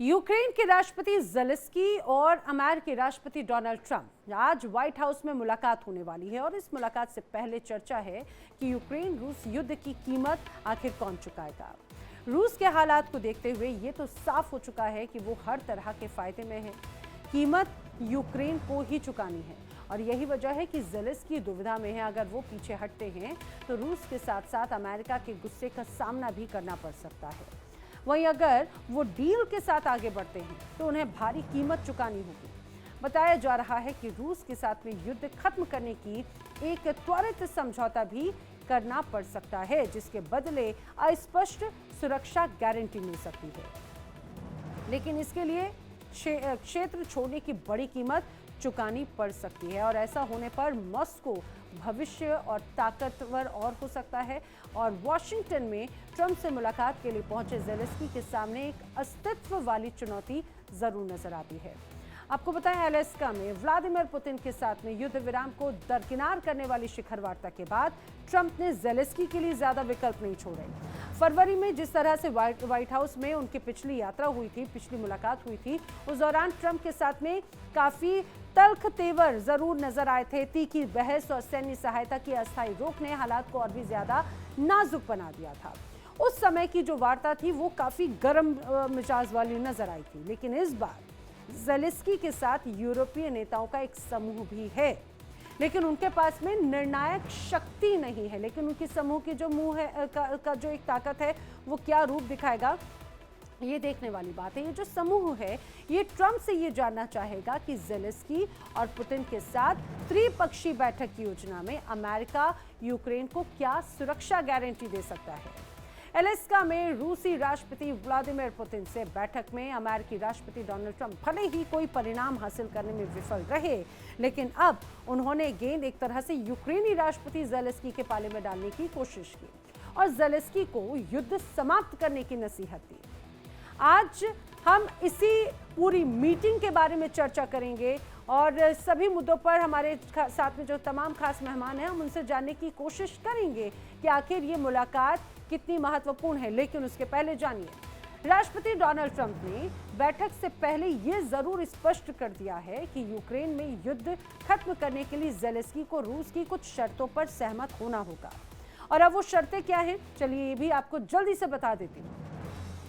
Ukraine के राष्ट्रपति Zelensky और अमेरिकी राष्ट्रपति डोनाल्ड ट्रंप आज व्हाइट हाउस में मुलाकात होने वाली है और इस मुलाकात से पहले चर्चा है कि यूक्रेन रूस युद्ध की कीमत आखिर कौन चुकाएगा। रूस के हालात को देखते हुए ये तो साफ हो चुका है कि वो हर तरह के फायदे में है। कीमत यूक्रेन को ही चुकानी है और यही वजह है कि ज़ेलेंस्की दुविधा में है। अगर वो पीछे हटते हैं तो रूस के साथ साथ अमेरिका के गुस्से का सामना भी करना पड़ सकता है। वहीं अगर वो डील के साथ आगे बढ़ते हैं तो उन्हें भारी कीमत चुकानी होगी। बताया जा रहा है कि रूस के साथ में युद्ध खत्म करने की एक त्वरित समझौता भी करना पड़ सकता है, जिसके बदले अस्पष्ट सुरक्षा गारंटी मिल सकती है। लेकिन इसके लिए क्षेत्र छोड़ने की बड़ी कीमत चुकानी पड़ सकती है और ऐसा होने पर मॉस्को भविष्य और ताकतवर और हो सकता है। और वॉशिंगटन में ट्रंप से मुलाकात के लिए पहुंचे ज़ेलेंस्की के सामने एक अस्तित्व वाली चुनौती जरूर नजर आती है। आपको बताएं, अलास्का में व्लादिमीर पुतिन के साथ में युद्ध विराम को दरकिनार करने वाली शिखर वार्ता के बाद ट्रंप ने ज़ेलेंस्की के लिए ज्यादा विकल्प नहीं छोड़े। फरवरी में जिस तरह से व्हाइट हाउस में उनकी पिछली यात्रा हुई थी, पिछली मुलाकात हुई थी, उस दौरान ट्रंप के साथ में काफी तल्ख तेवर जरूर नजर आए थे। तीखी बहस और सैन्य सहायता की अस्थायी रोक ने हालात को और भी ज्यादा नाजुक बना दिया था। उस समय की जो वार्ता थी वो काफी गर्म मिजाज वाली नजर आई थी। लेकिन इस बार ज़ेलेंस्की के साथ यूरोपीय नेताओं का एक समूह भी है, लेकिन उनके पास में निर्णायक शक्ति नहीं है। लेकिन उनकी समूह की जो मुंह है का जो एक ताकत है वो क्या रूप दिखाएगा, ये देखने वाली बात है। ये जो समूह है ये ट्रंप से ये जानना चाहेगा कि ज़ेलेंस्की और पुतिन के साथ त्रिपक्षीय बैठक की योजना में अमेरिका यूक्रेन को क्या सुरक्षा गारंटी दे सकता है। अलास्का में रूसी राष्ट्रपति व्लादिमीर पुतिन से बैठक में अमेरिकी राष्ट्रपति डोनाल्ड ट्रंप भले ही कोई परिणाम हासिल करने में विफल रहे, लेकिन अब उन्होंने गेंद एक तरह से यूक्रेनी राष्ट्रपति ज़ेलेंस्की के पाले में डालने की कोशिश की और ज़ेलेंस्की को युद्ध समाप्त करने की नसीहत दी। आज हम इसी पूरी मीटिंग के बारे में चर्चा करेंगे और सभी मुद्दों पर हमारे साथ में जो तमाम खास मेहमान हैं हम उनसे जानने की कोशिश करेंगे कि आखिर ये मुलाकात कितनी महत्वपूर्ण है। लेकिन उसके पहले जानिए, राष्ट्रपति डोनाल्ड ट्रंप ने बैठक से पहले ये जरूर स्पष्ट कर दिया है कि यूक्रेन में युद्ध खत्म करने के लिए ज़ेलेंस्की को रूस की कुछ शर्तों पर सहमत होना होगा। और अब वो शर्तें क्या हैं, चलिए ये भी आपको जल्दी से बता देती हूँ।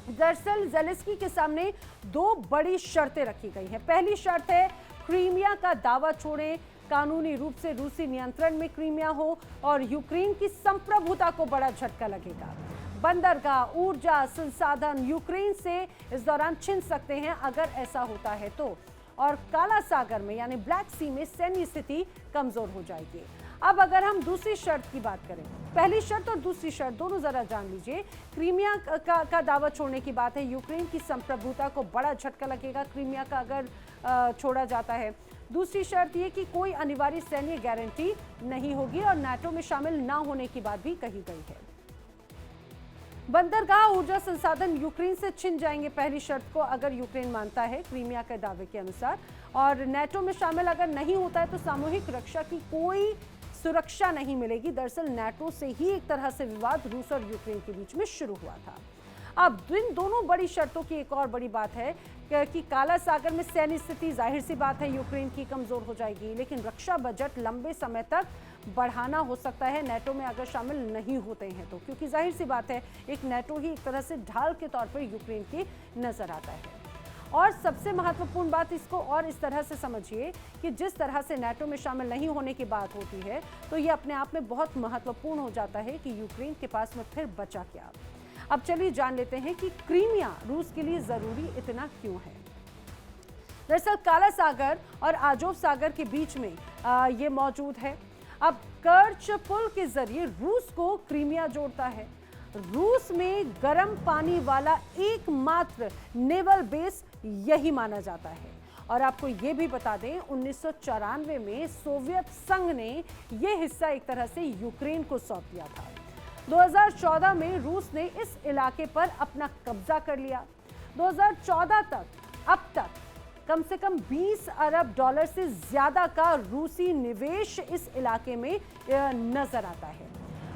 दरअसल ज़ेलेंस्की के सामने दो बड़ी शर्तें रखी गई हैं। पहली शर्त है क्रीमिया का दावा छोड़ें, कानूनी रूप से रूसी नियंत्रण में क्रीमिया हो और यूक्रेन की संप्रभुता को बड़ा झटका लगेगा। बंदरगाह, ऊर्जा संसाधन यूक्रेन से इस दौरान छिन सकते हैं अगर ऐसा होता है तो। और काला सागर में यानी ब्लैक सी में सैन्य स्थिति कमजोर हो जाएगी। अब अगर हम दूसरी शर्त की बात करें, पहली शर्त और दूसरी शर्त दोनों जरा जान लीजिए। क्रीमिया का दावा छोड़ने की बात है, यूक्रेन की संप्रभुता को बड़ा झटका लगेगा क्रीमिया का अगर छोड़ा जाता है। दूसरी शर्त ये कि कोई अनिवार्य सैन्य गारंटी नहीं होगी और नाटो में शामिल ना होने की बात भी कही गई है। बंदरगाह, ऊर्जा संसाधन यूक्रेन से छिन जाएंगे, पहली शर्त को अगर यूक्रेन मानता है क्रीमिया के दावे के अनुसार। और नाटो में शामिल अगर नहीं होता है तो सामूहिक रक्षा की कोई सुरक्षा नहीं मिलेगी। दरअसल नाटो से ही एक तरह से विवाद रूस और यूक्रेन के बीच में शुरू हुआ था। अब इन दोनों बड़ी शर्तों की एक और बड़ी बात है कि काला सागर में सैन्य स्थिति जाहिर सी बात है यूक्रेन की कमजोर हो जाएगी, लेकिन रक्षा बजट लंबे समय तक बढ़ाना हो सकता है नाटो में अगर शामिल नहीं होते हैं तो, क्योंकि जाहिर सी बात है एक नाटो ही एक तरह से ढाल के तौर पर यूक्रेन की नजर आता है। और सबसे महत्वपूर्ण बात इसको और इस तरह से समझिए कि जिस तरह से नाटो में शामिल नहीं होने की बात होती है तो ये अपने आप में बहुत महत्वपूर्ण हो जाता है कि यूक्रेन के पास में फिर बचा क्या। अब चलिए जान लेते हैं कि क्रीमिया रूस के लिए जरूरी इतना क्यों है। दरअसल काला सागर और आजोव सागर के बीच में ये मौजूद है। अब कर्च पुल के जरिए रूस को क्रीमिया जोड़ता है। रूस में गर्म पानी वाला एकमात्र नेवल बेस यही माना जाता है। और आपको ये भी बता दें 1994 में सोवियत संघ ने यह हिस्सा एक तरह से यूक्रेन को सौंप दिया था। 2014 में रूस ने इस इलाके पर अपना कब्जा कर लिया। 2014 तक अब तक कम से कम 20 अरब डॉलर से ज्यादा का रूसी निवेश इस इलाके में नजर आता है।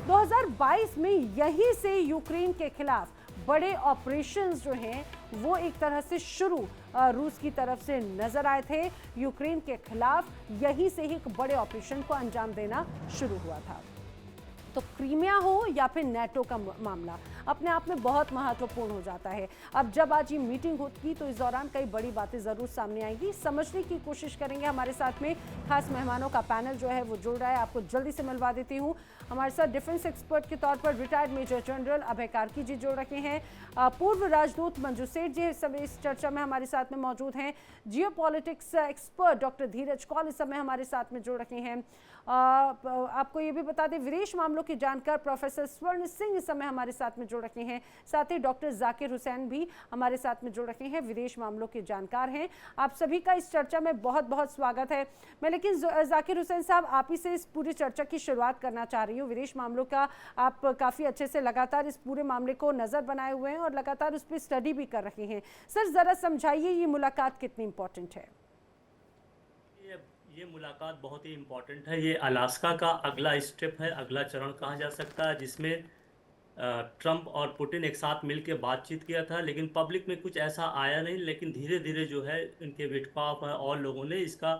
2022 में यहीं से यूक्रेन के खिलाफ बड़े ऑपरेशंस जो हैं वो एक तरह से शुरू रूस की तरफ से नजर आए थे। यूक्रेन के खिलाफ यहीं से ही एक बड़े ऑपरेशन को अंजाम देना शुरू हुआ था। तो क्रीमिया हो या फिर नेटो का मामला अपने आप में बहुत महत्वपूर्ण हो जाता है। अब जब आज ये मीटिंग होगी तो इस दौरान कई बड़ी बातें जरूर सामने आएंगी, समझने की कोशिश करेंगे। हमारे साथ में खास मेहमानों का पैनल जो है वो जुड़ रहा है, आपको जल्दी से मिलवा देती हूँ। हमारे साथ डिफेंस एक्सपर्ट के तौर पर रिटायर्ड मेजर जनरल अभय कार्की जी जुड़ रखे हैं, पूर्व राजदूत मंजू सेठ जी सब इस चर्चा में हमारे साथ में मौजूद हैं, जियोपॉलिटिक्स एक्सपर्ट डॉक्टर धीरज कौल इस समय हमारे साथ में जुड़ रखे हैं। आपको ये भी बता दें, विदेश मामलों की जानकार प्रोफेसर स्वर्ण सिंह इस समय हमारे साथ में जुड़ रखे हैं। साथ ही डॉक्टर जाकिर हुसैन भी हमारे साथ में जुड़ रखे हैं, विदेश मामलों के जानकार हैं। आप सभी का इस चर्चा में बहुत बहुत स्वागत है। मैं लेकिन जाकिर हुसैन साहब आप ही से इस पूरी चर्चा की शुरुआत करना चाह रही हूँ। विदेश मामलों का आप काफ़ी अच्छे से लगातार इस पूरे मामले को नज़र बनाए हुए हैं और लगातार उस पर स्टडी भी कर रहे हैं। सर ज़रा समझाइए ये मुलाकात कितनी इंपॉर्टेंट है। ये मुलाकात बहुत ही इम्पोर्टेंट है। ये अलास्का का अगला स्टेप है, अगला चरण कहा जा सकता है, जिसमें ट्रंप और पुतिन एक साथ मिलकर बातचीत किया था, लेकिन पब्लिक में कुछ ऐसा आया नहीं। लेकिन धीरे धीरे जो है इनके विटकॉफ और लोगों ने इसका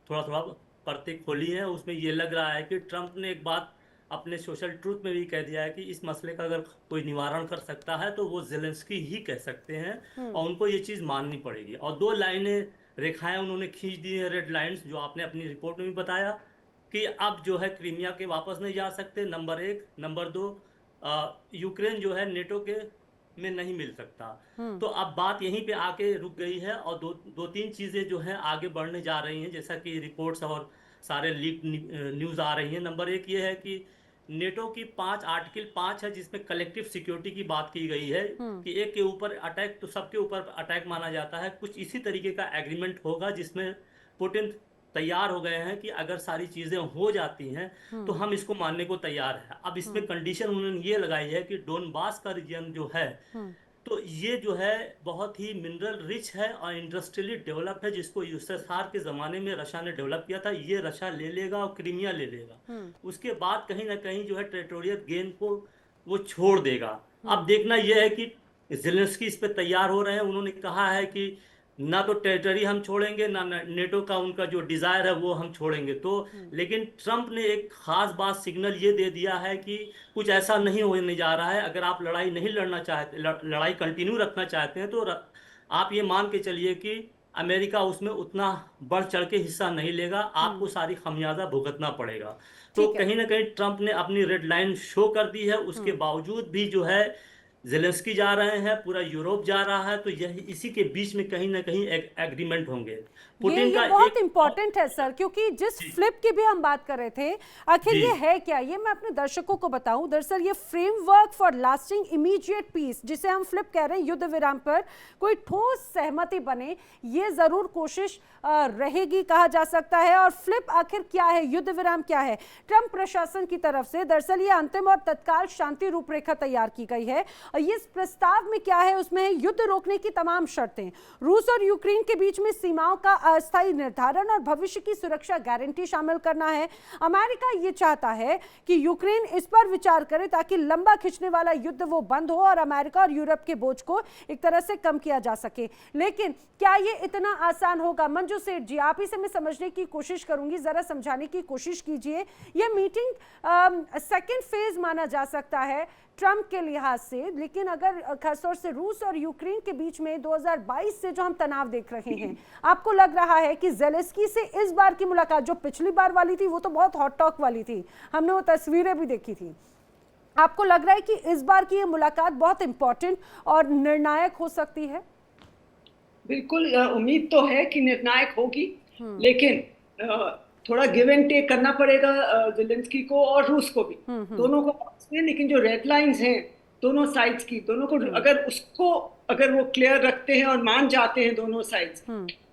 थोड़ा थोड़ा परतें खोली हैं। उसमें ये लग रहा है कि ट्रंप ने एक बात अपने सोशल ट्रूथ में भी कह दिया है कि इस मसले का अगर कोई निवारण कर सकता है तो वो ज़ेलेंस्की ही कह सकते हैं और उनको ये चीज़ माननी पड़ेगी। और दो लाइनें रेखाएं उन्होंने खींच दी हैं, रेड लाइंस, जो आपने अपनी रिपोर्ट में भी बताया कि अब जो है क्रीमिया के वापस नहीं जा सकते, नंबर 1। नंबर 2, यूक्रेन जो है नेटो के में नहीं मिल सकता। तो अब बात यहीं पे आके रुक गई है और दो तीन चीज़ें जो हैं आगे बढ़ने जा रही हैं, जैसा कि रिपोर्ट्स और सारे लीक न्यूज़ आ रही हैं। नंबर 1 ये है कि नेटो की आर्टिकल 5 है, जिसमें कलेक्टिव सिक्योरिटी की बात की गई है कि एक के ऊपर अटैक तो सबके ऊपर अटैक माना जाता है। कुछ इसी तरीके का एग्रीमेंट होगा जिसमें पुतिन तैयार हो गए हैं कि अगर सारी चीज़ें हो जाती हैं तो हम इसको मानने को तैयार हैं। अब इसमें कंडीशन उन्होंने ये लगाई है कि डोनबास का रीजन जो है तो ये जो है बहुत ही मिनरल रिच है और इंडस्ट्रियली डेवलप है, जिसको यूएसएसआर के ज़माने में रशिया ने डेवलप किया था। ये रशिया ले लेगा और क्रीमिया ले लेगा। उसके बाद कहीं ना कहीं जो है टेरिटोरियल गेन को वो छोड़ देगा। अब देखना यह है कि ज़ेलेंस्की इस पे तैयार हो रहे हैं। उन्होंने कहा है कि ना तो टेरिटरी हम छोड़ेंगे, ना नेटो का उनका जो डिज़ायर है वो हम छोड़ेंगे। तो लेकिन ट्रंप ने एक ख़ास बात सिग्नल ये दे दिया है कि कुछ ऐसा नहीं होने जा रहा है। अगर आप लड़ाई नहीं लड़ना चाहते, लड़ाई कंटिन्यू रखना चाहते हैं तो आप ये मान के चलिए कि अमेरिका उसमें उतना बढ़ चढ़ के हिस्सा नहीं लेगा, आपको सारी खमियाजा भुगतना पड़ेगा। तो कहीं ना कहीं ट्रंप ने अपनी रेड लाइन शो कर दी है। उसके बावजूद भी जो है ज़ेलेंस्की जा रहे हैं, पूरा यूरोप जा रहा है, तो यह इसी के बीच में कहीं ना कहीं एक एग्रीमेंट होंगे। पुतिन का बहुत इंपॉर्टेंट है सर, क्योंकि जिस फ्लिप की भी हम बात कर रहे थे, आखिर ये है क्या, ये मैं अपने दर्शकों को बताऊं। दरअसल ये framework for lasting immediate peace, जिसे हम फ्लिप कह रहे हैं, युद्ध विराम पर कोई ठोस सहमति बने, ये जरूर कोशिश रहेगी कहा जा सकता है। और फ्लिप आखिर क्या है, युद्ध विराम क्या है? ट्रंप प्रशासन की तरफ से दरअसल ये अंतिम और तत्काल शांति रूपरेखा तैयार की गई है और ये इस प्रस्ताव में क्या है, उसमें है युद्ध रोकने की तमाम शर्तें, रूस और यूक्रेन के बीच में सीमाओं का अस्थायी निर्धारण और भविष्य की सुरक्षा गारंटी शामिल करना है। अमेरिका ये चाहता है कि यूक्रेन इस पर विचार करे ताकि लंबा खिंचने वाला युद्ध वो बंद हो और अमेरिका और यूरोप के बोझ को एक तरह से कम किया जा सके। लेकिन क्या ये इतना आसान होगा? मंजू सेठ जी, आप ही से मैं समझने की कोशिश करूंगी, जरा समझाने की कोशिश कीजिए। ये मीटिंग सेकेंड फेज माना जा सकता है ट्रंप के लिहाज से, लेकिन अगर खासतौर से रूस और यूक्रेन के बीच में 2022 से जो हम तनाव देख रहे हैं, आपको लग रहा है कि ज़ेलेंस्की से इस बार की मुलाकात, जो पिछली बार वाली थी वो तो बहुत हॉट टॉक वाली थी, हमने वो तस्वीरें भी देखी थी, आपको लग रहा है कि इस बार की ये मुलाकात बहुत इंपॉर्टेंट और निर्णायक हो सकती है? बिल्कुल, उम्मीद तो है कि निर्णायक होगी, लेकिन थोड़ा गिव एंड टेक करना पड़ेगा ज़ेलेंस्की को और रूस को भी, दोनों को। लेकिन जो रेड लाइंस हैं दोनों साइड्स की, दोनों को अगर वो क्लियर रखते हैं और मान जाते हैं दोनों साइड्स,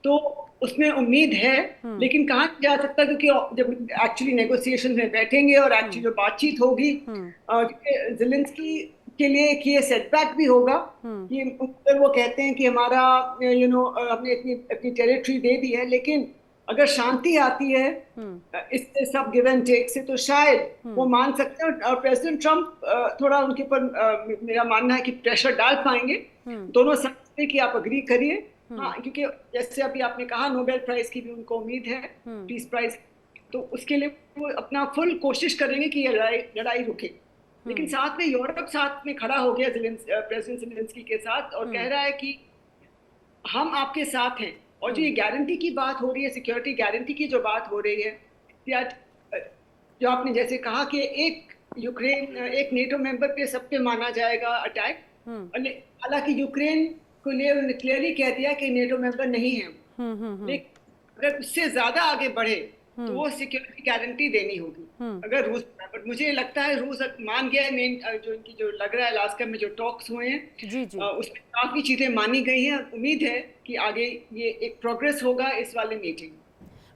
तो उसमें उम्मीद है। लेकिन कहाँ जा सकता है, क्योंकि जब एक्चुअली नेगोशिएशन में बैठेंगे और एक्चुअली जो बातचीत होगी, ज़ेलेंस्की के लिए कि ये सेटबैक भी होगा कि अगर वो कहते हैं कि हमारा हमने अपनी टेरिटरी दे दी है, लेकिन अगर शांति आती है इससे सब गिव एंड टेक से, तो शायद वो मान सकते हैं। और प्रेसिडेंट ट्रंप थोड़ा उनके ऊपर मेरा मानना है कि प्रेशर डाल पाएंगे दोनों साइड है कि आप अग्री करिए। हाँ, क्योंकि जैसे अभी आपने कहा नोबेल प्राइज की भी उनको उम्मीद है, पीस प्राइज, तो उसके लिए वो अपना फुल कोशिश करेंगे कि ये लड़ाई रुके। लेकिन साथ में यूरोप साथ में खड़ा हो गया प्रेसिडेंट ज़ेलेंस्की के साथ और कह रहा है कि हम आपके साथ हैं। और जो ये गारंटी की बात हो रही है, सिक्योरिटी गारंटी की जो बात हो रही है, या जो आपने जैसे कहा कि एक नेटो मेंबर पे सब पे माना जाएगा अटैक, हालांकि यूक्रेन को लिए उन्होंने क्लियरली कह दिया कि नेटो मेंबर नहीं है। लेकिन अगर उससे ज्यादा आगे बढ़े तो वो सिक्योरिटी गारंटी देनी होगी अगर रूस, पर मुझे लगता है रूस मान गया है। मेन जो इनकी जो लग रहा है अलास्का में जो टॉक्स हुए हैं उसमें काफी चीजें मानी गई हैं। उम्मीद है कि आगे ये एक प्रोग्रेस होगा इस वाले मीटिंग।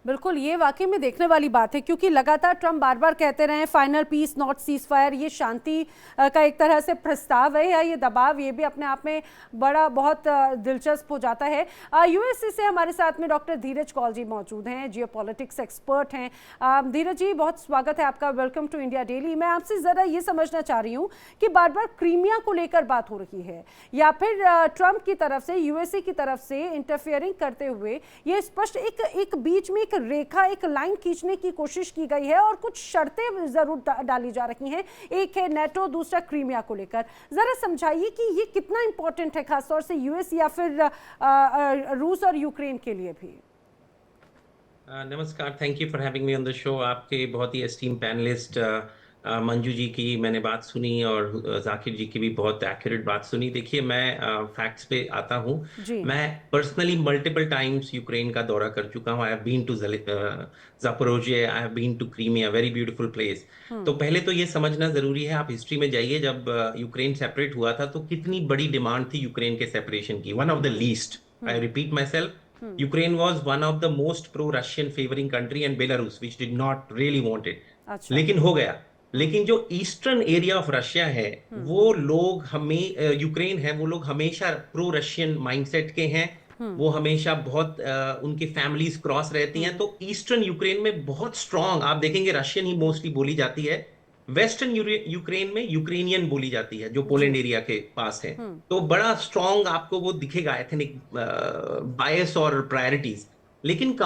बिल्कुल, ये वाकई में देखने वाली बात है, क्योंकि लगातार ट्रम्प बार बार कहते रहे final peace not ceasefire, ये शांति का एक तरह से प्रस्ताव है या ये दबाव, ये भी अपने आप में बड़ा बहुत दिलचस्प हो जाता है। यूएसए से हमारे साथ में डॉक्टर धीरज कौल जी मौजूद हैं, जियोपॉलिटिक्स एक्सपर्ट हैं। धीरज जी, बहुत स्वागत है आपका, वेलकम टू इंडिया डेली। मैं आपसे ज़रा ये समझना चाह रही हूँ कि बार बार क्रीमिया को लेकर बात हो रही है या फिर ट्रम्प की तरफ से, यूएसए की तरफ से इंटरफियरिंग करते हुए ये स्पष्ट एक बीच में एक रेखा, एक लाइन खींचने की कोशिश की गई है और कुछ शर्तें जरूर डाली जा रही हैं। एक है नेटो, दूसरा क्रीमिया को लेकर। जरा समझाइए कि ये कितना इंपॉर्टेंट है, खासतौर से यूएस या फिर रूस और यूक्रेन के लिए भी। नमस्कार, thank you for having me on the show. आपके बहुत ही एस्टीम पैनलिस्ट मंजू जी की मैंने बात सुनी और जाकिर जी की भी बहुत एक्यूरेट बात सुनी। देखिए, मैं फैक्ट्स पे आता हूँ। मैं पर्सनली मल्टीपल टाइम्स यूक्रेन का दौरा कर चुका हूँ। I have been to Zaporizhzhia, I have been to Crimea, very beautiful place. तो पहले तो ये समझना जरूरी है, आप हिस्ट्री में जाइए, जब यूक्रेन सेपरेट हुआ था तो कितनी बड़ी डिमांड थी यूक्रेन के सेपरेशन की। One of the least, I repeat my self, Ukraine was one of the most pro-Russian favoring country and Belarus which did not really want it. लेकिन हो गया। लेकिन जो ईस्टर्न एरिया ऑफ रशिया है वो लोग हमें यूक्रेन है, वो लोग हमेशा प्रो रशियन माइंडसेट के हैं। वो हमेशा बहुत उनकी फैमिलीज क्रॉस रहती हैं। तो ईस्टर्न यूक्रेन में बहुत स्ट्रांग, आप देखेंगे रशियन ही मोस्टली बोली जाती है। वेस्टर्न यूक्रेन में यूक्रेनियन बोली जाती है, जो पोलैंड एरिया के पास है। तो बड़ा स्ट्रांग आपको वो दिखेगा एथनिक बायस और प्रायोरिटीज। लेकिन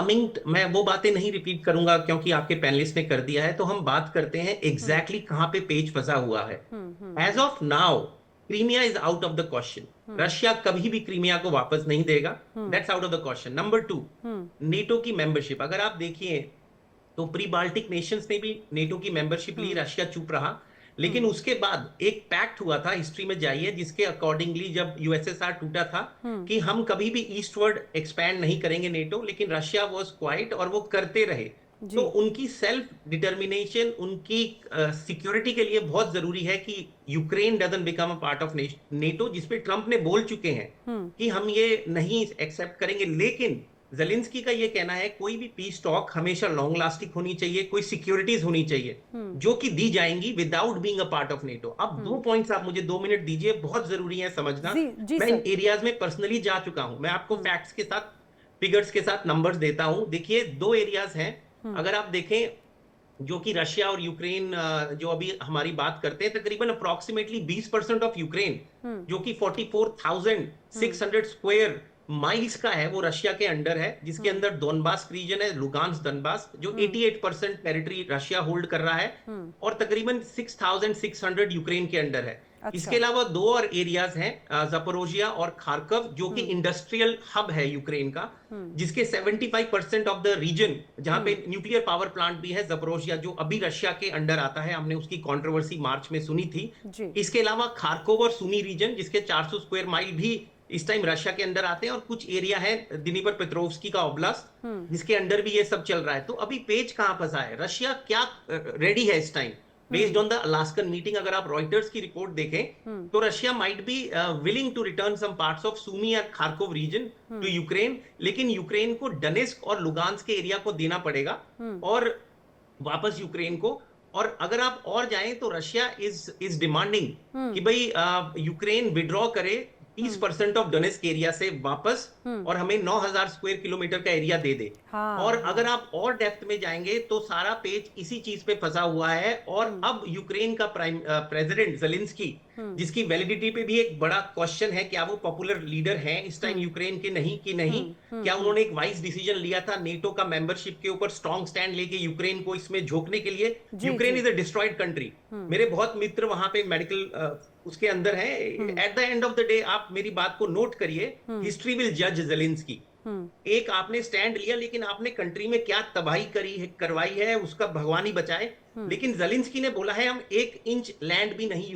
मैं वो बातें नहीं रिपीट करूंगा क्योंकि आपके पैनलिस्ट ने कर दिया है। तो हम बात करते हैं एग्जैक्टली कहां पे पेच फंसा हुआ है। As of now Crimea is out of the question. Russia कभी भी क्रीमिया को वापस नहीं देगा, that's out of the question. Number 2, NATO की मेंबरशिप। अगर आप देखिए तो प्री बाल्टिक नेशंस ने भी नेटो की मेंबरशिप ली, रशिया चुप रहा। लेकिन उसके बाद एक पैक्ट हुआ था, हिस्ट्री में जाइए, जिसके अकॉर्डिंगली जब यूएसएसआर टूटा था कि हम कभी भी ईस्टवर्ड एक्सपैंड नहीं करेंगे नेटो, लेकिन रशिया वाज क्वाइट और वो करते रहे। तो उनकी सेल्फ डिटर्मिनेशन, उनकी सिक्योरिटी के लिए बहुत जरूरी है कि Ukraine doesn't become a part of NATO, जिसपे ट्रंप ने बोल चुके हैं कि हम ये नहीं एक्सेप्ट करेंगे। लेकिन ज़ेलेंस्की का ये कहना है कोई भी पीस टॉक हमेशा लॉन्ग लास्टिंग होनी चाहिए, कोई सिक्योरिटीज होनी चाहिए जो कि दी जाएंगी without being a part of NATO. अब 2 पॉइंट्स आप मुझे 2 मिनट दीजिए, बहुत जरूरी है समझना। मैं इन एरियाज में पर्सनली जा चुका हूं, मैं आपको फैक्ट्स के साथ, फिगर्स के साथ नंबर्स देता हूं। देखिए, 2 एरियाज हैं अगर आप देखें जो कि रशिया और यूक्रेन जो अभी हमारी बात करते हैं, तकरीबन अप्रोक्सीमेटली 20% ऑफ यूक्रेन जो कि 44,600 स्क्वायर माइल्स का है, वो रशिया के अंडर है, जिसके अंदर डोनबास रीजन है, लुगांस डोनबास, जो 88% टेरिटरी रशिया होल्ड कर रहा है और तकरीबन 6,600 यूक्रेन के अंडर है। इसके अलावा 2 और एरियाज हैं, ज़ापोरिज़िया और खार्कव, जो कि इंडस्ट्रियल हब है यूक्रेन का, जिसके 75% ऑफ द रीजन, जहां पे न्यूक्लियर पावर प्लांट भी है, ज़ापोरिज़िया, जो अभी रशिया के अंडर आता है। हमने उसकी कंट्रोवर्सी मार्च में सुनी थी। इसके अलावा खार्कोव और सुमी रीजन, जिसके 400 स्क्वायर माइल भी इस टाइम रशिया के अंदर आते हैं, और कुछ एरिया है दिनीपर पेट्रोव्स्की का ओब्लास्ट, जिसके अंदर भी ये सब चल रहा है। तो अभी पेज कहां फंसा है? रशिया क्या रेडी है इस time based on the Alaskan meeting? अगर आप रॉयटर्स की रिपोर्ट देखें तो Russia might be willing to return some parts of Sumy और खार्कोव रीजन टू यूक्रेन, लेकिन यूक्रेन को डोनेस्क और लुगांस्क के एरिया को देना पड़ेगा और वापस यूक्रेन को। और अगर आप और जाएं तो रशिया इज डिमांडिंग कि भाई यूक्रेन विड्रॉ करे 30% ऑफ डोनेस्क एरिया से वापस, और हमें 9,000 स्क्वायर किलोमीटर का एरिया दे दे। और अगर आप और डेप्थ में जाएंगे तो सारा पेज इसी चीज पे फंसा हुआ है। और अब यूक्रेन का प्रेसिडेंट ज़ेलेंस्की, जिसकी वैलिडिटी पे भी एक बड़ा क्वेश्चन है, क्या वो पॉपुलर लीडर हैं इस टाइम यूक्रेन के, नहीं कि नहीं, क्या उन्होंने एक वाइज डिसीजन लिया था नेटो का मेंबरशिप के ऊपर स्ट्रॉन्ग स्टैंड लेके यूक्रेन को इसमें झोंकने के लिए। Ukraine is a destroyed country. मेरे बहुत मित्र वहां पे मेडिकल उसके अंदर है। At the end of the day आप मेरी बात को नोट करिए, हिस्ट्री विल जज ज़ेलेंस्की। एक आपने स्टैंड लिया, लेकिन आपने कंट्री में क्या तबाही करवाई है उसका भगवान ही बचाए। लेकिन ज़ेलेंस्की ने बोला है हम 1 इंच लैंड भी नहीं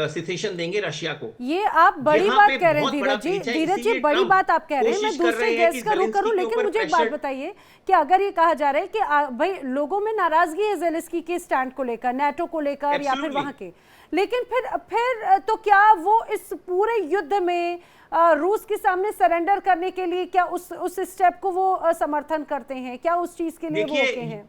सिसेशन देंगे रशिया को। ये आप बड़ी बात कह रहे हैं धीरज जी। धीरज जी, बड़ी बात आप कह रहे हैं। मैं दूसरे गेस्ट का रुख करूं, लेकिन मुझे एक बात बताइए कि अगर ये कहा जा रहा है कि भाई लोगों में नाराजगी है ज़ेलेंस्की के स्टैंड को लेकर, नेटो को लेकर या फिर वहां के, लेकिन फिर तो क्या वो इस पूरे युद्ध में रूस के सामने सरेंडर करने के लिए क्या उस स्टेप को वो समर्थन करते हैं? क्या उस चीज के लिए वो ओके हैं?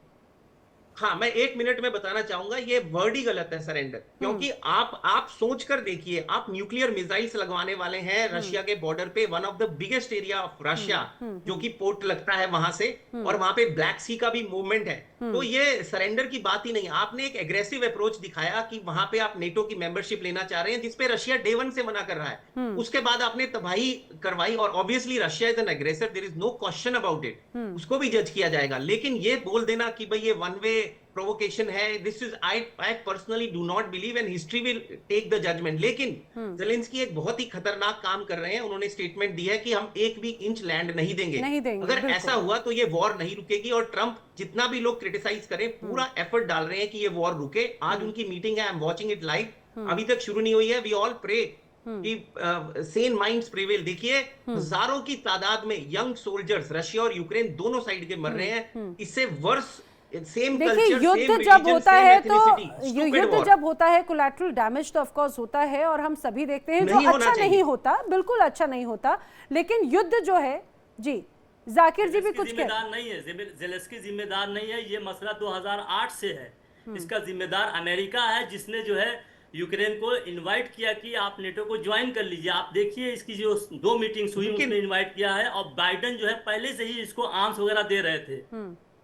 हाँ, मैं 1 मिनट में बताना चाहूंगा, ये वर्ड ही गलत है सरेंडर। क्योंकि आप सोच कर देखिए, आप न्यूक्लियर मिसाइल्स लगवाने वाले हैं रशिया के बॉर्डर पे, one of the biggest area of Russia, जो कि पोर्ट लगता है वहां से, और वहां पे ब्लैक सी का भी मूवमेंट है। तो ये सरेंडर की बात ही नहीं। आपने एक एग्रेसिव अप्रोच दिखाया कि वहां पे आप नेटो की मेंबरशिप लेना चाह रहे हैं, जिसपे रशिया डे 1 से मना कर रहा है। उसके बाद आपने तबाही करवाई, और obviously Russia is an aggressor, there is no question about it, उसको भी जज किया जाएगा। लेकिन ये बोल देना कि भाई ये वन वे प्रोवोकेशन है, this is I personally do not believe, and history will take the judgment. लेकिन ज़ेलेंस्की एक बहुत ही खतरनाक काम कर रहे हैं। उन्होंने स्टेटमेंट दी है कि हम 1 भी इंच लैंड नहीं देंगे। अगर ऐसा हुआ तो ये वॉर नहीं रुकेगी, और ट्रंप जितना भी लोग क्रिटिसाइज करें, पूरा एफर्ट डाल रहे हैं कि ये वॉर रुके। आज उनकी मीटिंग है, I am watching it live, अभी तक शुरू नहीं हुई है। वी ऑल प्रे कि सेन माइंड्स प्रिवेल। देखिए, हजारों की तादाद में यंग सोल्जर्स रशिया और यूक्रेन दोनों साइड के मर रहे हैं। इससे वर्ष देखिए, युद्ध जब होता है तो युद्ध जब होता है कोलैटरल डैमेज तो ऑफ कोर्स होता है, और हम सभी देखते हैं जो अच्छा नहीं होता, बिल्कुल अच्छा नहीं होता। लेकिन युद्ध जो है, जी जाकिर जी भी कुछ जिम्मेदार नहीं है, ज़ेलेंस्की जिम्मेदार नहीं है। ये मसला 2008 से है। इसका जिम्मेदार अमेरिका है, जिसने जो है यूक्रेन को इनवाइट किया कि आप नेटो को ज्वाइन कर लीजिए। आप देखिए इसकी जो 2 मीटिंग्स हुई उसने इनवाइट किया है, और बाइडेन जो है पहले से ही इसको आर्म्स वगैरह दे रहे थे।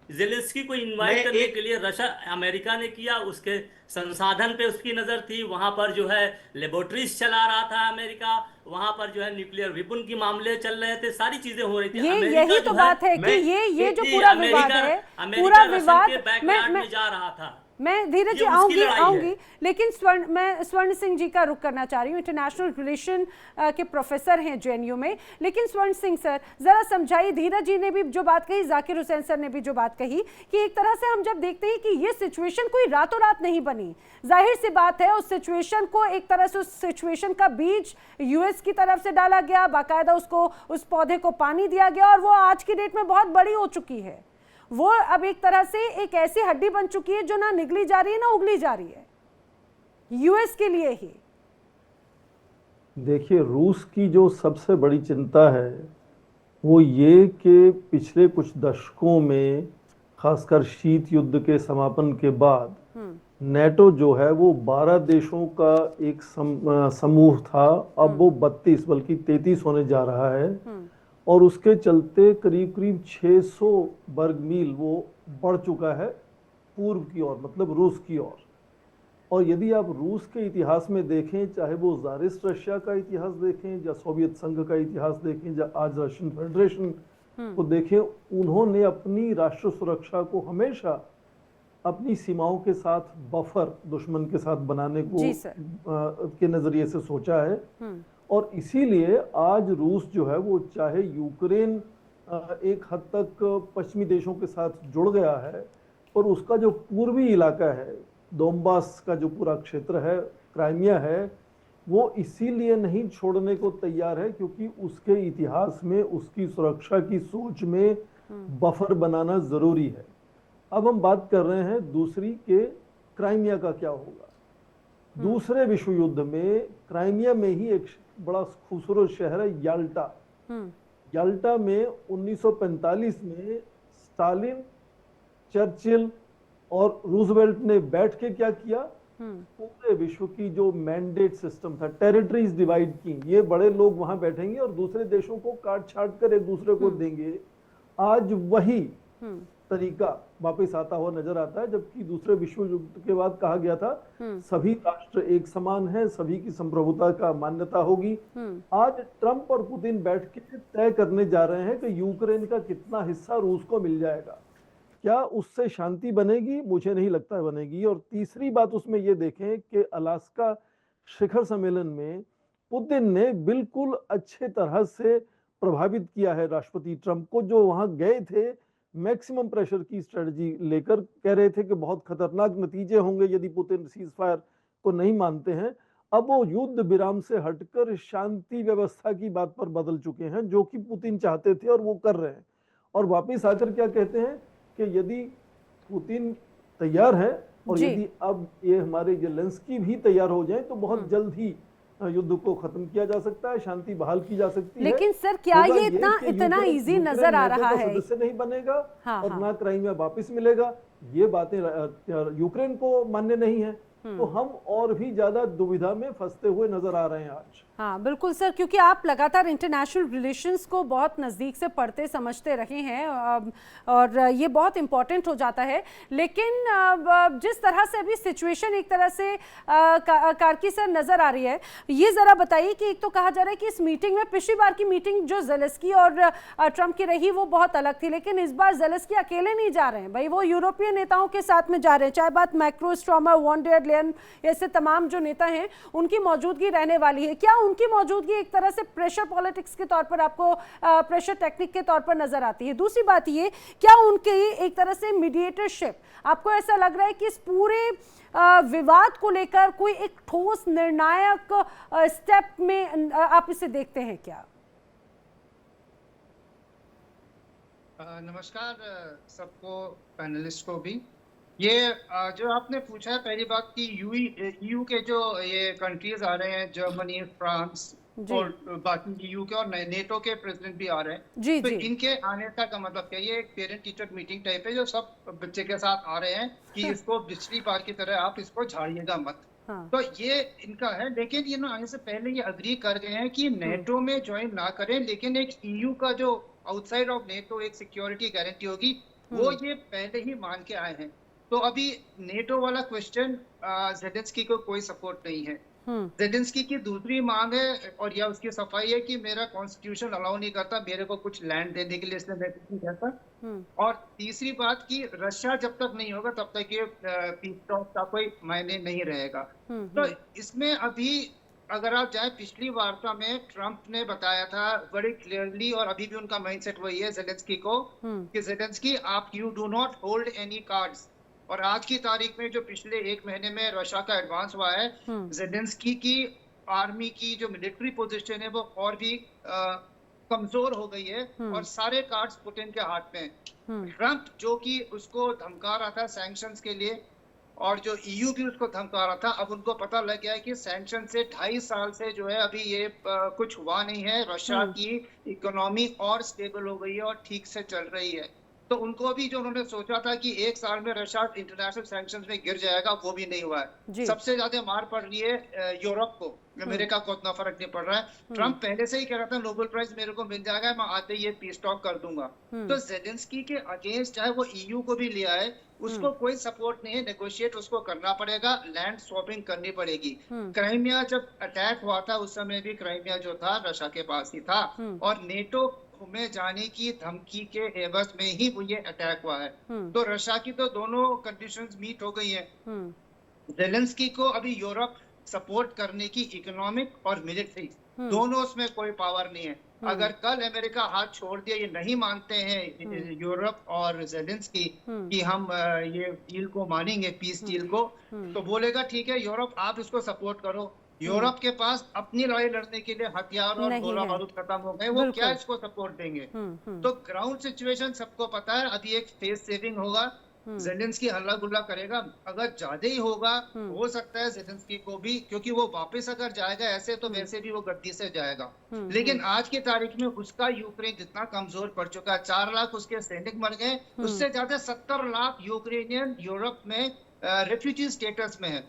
ज़ेलेंस्की को इनवाइट करने के लिए रशिया अमेरिका ने किया, उसके संसाधन पे उसकी नजर थी। वहां पर जो है लेबोरेटरीज चला रहा था अमेरिका, वहां पर जो है न्यूक्लियर वेपन की मामले चल रहे थे, सारी चीजें हो रही थी। यही तो बात है कि ये जो पूरा विवाद है, पूरा विवाद बैकयार्ड में जा रहा था। मैं धीरज जी आऊंगी, लेकिन मैं स्वर्ण सिंह जी का रुख करना चाह रही हूँ। इंटरनेशनल रिलेशन के प्रोफेसर हैं जेएनयू में। लेकिन स्वर्ण सिंह सर, जरा समझाइए, धीरज जी ने भी जो बात कही, जाकिर हुसैन सर ने भी जो बात कही, कि एक तरह से हम जब देखते हैं कि ये सिचुएशन कोई रातों रात नहीं बनी, जाहिर सी बात है उस सिचुएशन को एक तरह से, उस सिचुएशन का बीज यूएस की तरफ से डाला गया, बाकायदा उसको, उस पौधे को पानी दिया गया, और वो आज की डेट में बहुत बड़ी हो चुकी है। वो अब एक तरह से एक ऐसी हड्डी बन चुकी है जो ना निगली जा रही है ना उगली जा रही है, यूएस के लिए ही। देखिए, रूस की जो सबसे बड़ी चिंता है वो ये कि पिछले कुछ दशकों में, खासकर शीत युद्ध के समापन के बाद, नेटो जो है वो 12 देशों का एक समूह था, अब वो 32 बल्कि 33 होने जा रहा है। और उसके चलते करीब करीब 600 वर्ग मील वो बढ़ चुका है पूर्व की ओर, मतलब रूस की ओर। और यदि आप रूस के इतिहास में देखें, चाहे वो ज़ारिस्ट रशिया का इतिहास देखें, या सोवियत संघ का इतिहास देखें, या आज रशियन फेडरेशन को देखें, उन्होंने अपनी राष्ट्र सुरक्षा को हमेशा अपनी सीमाओं के साथ बफर दुश्मन के साथ बनाने को के नज़रिए से सोचा है। और इसीलिए आज रूस जो है वो, चाहे यूक्रेन एक हद तक पश्चिमी देशों के साथ जुड़ गया है, पर उसका जो पूर्वी इलाका है, दोनबास का जो पूरा क्षेत्र है, क्राइमिया है, वो इसीलिए नहीं छोड़ने को तैयार है क्योंकि उसके इतिहास में, उसकी सुरक्षा की सोच में बफर बनाना ज़रूरी है। अब हम बात कर रहे हैं दूसरी के क्राइमिया का क्या होगा। दूसरे विश्व युद्ध में क्राइमिया में ही एक बड़ा खूबसूरत शहर है याल्टा। याल्टा में 1945 में स्टालिन, चर्चिल और रूजवेल्ट ने बैठ के क्या किया, पूरे विश्व की जो मैंडेट सिस्टम था, टेरिटरीज डिवाइड की, ये बड़े लोग वहां बैठेंगे और दूसरे देशों को काट छाट कर एक दूसरे को देंगे। आज वही तरीका वापस आता हुआ नजर आता है, जबकि दूसरे विश्व युद्ध के बाद कहा गया था सभी राष्ट्र एक समान हैं, सभी की संप्रभुता का मान्यता होगी। आज ट्रंप और पुतिन बैठ के तय करने जा रहे हैं कि यूक्रेन का कितना हिस्सा रूस को मिल जाएगा। क्या उससे शांति बनेगी? मुझे नहीं लगता बनेगी। और तीसरी बात उसमें ये देखें कि अलास्का शिखर सम्मेलन में पुतिन ने बिल्कुल अच्छे तरह से प्रभावित किया है राष्ट्रपति ट्रंप को, जो वहां गए थे मैक्सिमम प्रेशर की स्ट्रेटजी लेकर, कह रहे थे कि बहुत खतरनाक नतीजे होंगे यदि पुतिन सीज फायर को नहीं मानते हैं। अब वो युद्ध विराम से हटकर शांति व्यवस्था की बात पर बदल चुके हैं, जो कि पुतिन चाहते थे और वो कर रहे हैं। और वापिस आकर क्या कहते हैं कि यदि पुतिन तैयार है और यदि अब ये हमारे जेलेंस्की भी तैयार हो जाए तो बहुत जल्द ही युद्ध को खत्म किया जा सकता है, शांति बहाल की जा सकती है। लेकिन सर क्या ये इतना इजी नजर आ रहा है? सदस्य नहीं बनेगा और ना क्राइमिया वापस मिलेगा, ये बातें यूक्रेन को मान्य नहीं है। तो हम और भी ज्यादा दुविधा में फंसते हुए नजर आ रहे हैं आज। हाँ बिल्कुल सर, क्योंकि आप लगातार इंटरनेशनल रिलेशंस को बहुत नज़दीक से पढ़ते समझते रहे हैं और ये बहुत इम्पॉर्टेंट हो जाता है। लेकिन जिस तरह से अभी सिचुएशन एक तरह से कारकी सर नज़र आ रही है, ये ज़रा बताइए कि एक तो कहा जा रहा है कि इस मीटिंग में, पिछली बार की मीटिंग जो ज़ेलेंस्की और ट्रंप की रही वो बहुत अलग थी, लेकिन इस बार ज़ेलेंस्की अकेले नहीं जा रहे हैं भाई, वो यूरोपीय नेताओं के साथ में जा रहे हैं। चाहे बात मैक्रो, स्ट्रॉमर, वॉन डेर लेयन ऐसे तमाम जो नेता हैं उनकी मौजूदगी रहने वाली है। क्या उनकी मौजूदगी एक तरह से प्रेशर पॉलिटिक्स के तौर पर आपको, प्रेशर टेक्निक के तौर पर नजर आती है? दूसरी बात ये, क्या उनकी एक तरह से मीडिएटरशिप, आपको ऐसा लग रहा है कि इस पूरे विवाद को लेकर कोई एक ठोस निर्णायक स्टेप में आप इसे देखते हैं क्या? नमस्कार सबको, पैनलिस्ट को भी। ये जो आपने पूछा है, पहली बात की यूयू के जो ये कंट्रीज आ रहे हैं, जर्मनी, फ्रांस और बाकी यूयू के और नेटो के प्रेसिडेंट भी आ रहे हैं, तो इनके आने का मतलब क्या? ये एक पेरेंट टीचर मीटिंग टाइप है, जो सब बच्चे के साथ आ रहे हैं कि इसको पिछली बार की तरह आप इसको झाड़िएगा मत। तो ये इनका है। लेकिन ये ना आने से पहले ये अग्री कर गए हैं कि नेटो में ज्वाइन ना करें, लेकिन एक ईयू का जो आउटसाइड ऑफ नेटो एक सिक्योरिटी गारंटी होगी, वो ये पहले ही मान के आए हैं। तो अभी नेटो वाला क्वेश्चन ज़ेलेंस्की को कोई सपोर्ट नहीं है। ज़ेलेंस्की की दूसरी मांग है और या उसकी सफाई है कि मेरा कॉन्स्टिट्यूशन अलाउ नहीं करता मेरे को कुछ लैंड देने के लिए, इसलिए मैं कुछ नहीं कहता। और तीसरी बात कि रशिया जब तक नहीं होगा तब तक ये पीस टॉक का कोई मायने नहीं रहेगा। तो इसमें अभी अगर आप जाए, पिछली वार्ता में ट्रंप ने बताया था बड़ी क्लियरली, और अभी भी उनका माइंडसेट वही है ज़ेलेंस्की को, कि ज़ेलेंस्की आप you do not hold any cards. और आज की तारीख में जो पिछले एक महीने में रशिया का एडवांस हुआ है, ज़ेलेंस्की की आर्मी की जो मिलिट्री पोजीशन है वो और भी कमजोर हो गई है और सारे कार्ड्स पुतिन के हाथ में हैं। ट्रंप जो कि उसको धमका रहा था सैंक्शंस के लिए, और जो ईयू भी उसको धमका रहा था, अब उनको पता लग गया है कि सैंक्शन से 2.5 साल से जो है अभी ये कुछ हुआ नहीं है। रशिया की इकोनॉमी और स्टेबल हो गई है और ठीक से चल रही है। तो उनको भी जो उन्होंने सोचा था कि 1 साल में रशिया इंटरनेशनल सैंक्शंस में गिर जाएगा, वो भी नहीं हुआ है। सबसे ज्यादा मार पड़ रही है यूरोप को, अमेरिका को उतना फर्क नहीं पड़ रहा है। ट्रंप पहले से ही कह रहा था नोबेल प्राइज मेरे को मिल जाएगा, मैं आते ही ये पीस टॉक कर दूंगा। तो ज़ेलेंस्की के अगेंस्ट चाहे वो ईयू को भी लिया है, उसको कोई सपोर्ट नहीं है। नेगोशिएट उसको करना पड़ेगा, लैंड स्वैपिंग करनी पड़ेगी। क्राइमिया जब अटैक हुआ था उस समय भी क्राइमिया जो था रशिया के पास ही था, और नेटो में जाने की धमकी के एवज में ही वो ये अटैक हुआ है। तो रशिया की तो दोनों कंडीशंस मीट हो गई हैं। ज़ेलेंस्की को अभी यूरोप सपोर्ट करने की इकोनॉमिक और मिलिट्री दोनों उसमें कोई पावर नहीं है। अगर कल अमेरिका हाथ छोड़ दिया, ये नहीं मानते हैं यूरोप और ज़ेलेंस्की कि हम ये डील को मानेंगे, पीस डील को, तो बोलेगा ठीक है यूरोप आप इसको सपोर्ट करो। यूरोप के पास अपनी लड़ाई लड़ने के लिए हथियार और गोला बारूद खत्म हो गए, वो क्या इसको सपोर्ट देंगे? तो ग्राउंड सिचुएशन सबको पता है। अभी एक फेस सेविंग होगा, ज़ेलेंस्की हल्ला गुल्ला करेगा, अगर ज्यादा ही होगा हो सकता है ज़ेलेंस्की को भी, क्योंकि वो वापस अगर जाएगा ऐसे तो वैसे भी वो गद्दी से जाएगा। लेकिन आज की तारीख में उसका यूक्रेन जितना कमजोर पड़ चुका है, 4 लाख उसके सैनिक मर गए, उससे ज्यादा 70 लाख यूक्रेनियन यूरोप में रेफ्यूजी स्टेटस में है।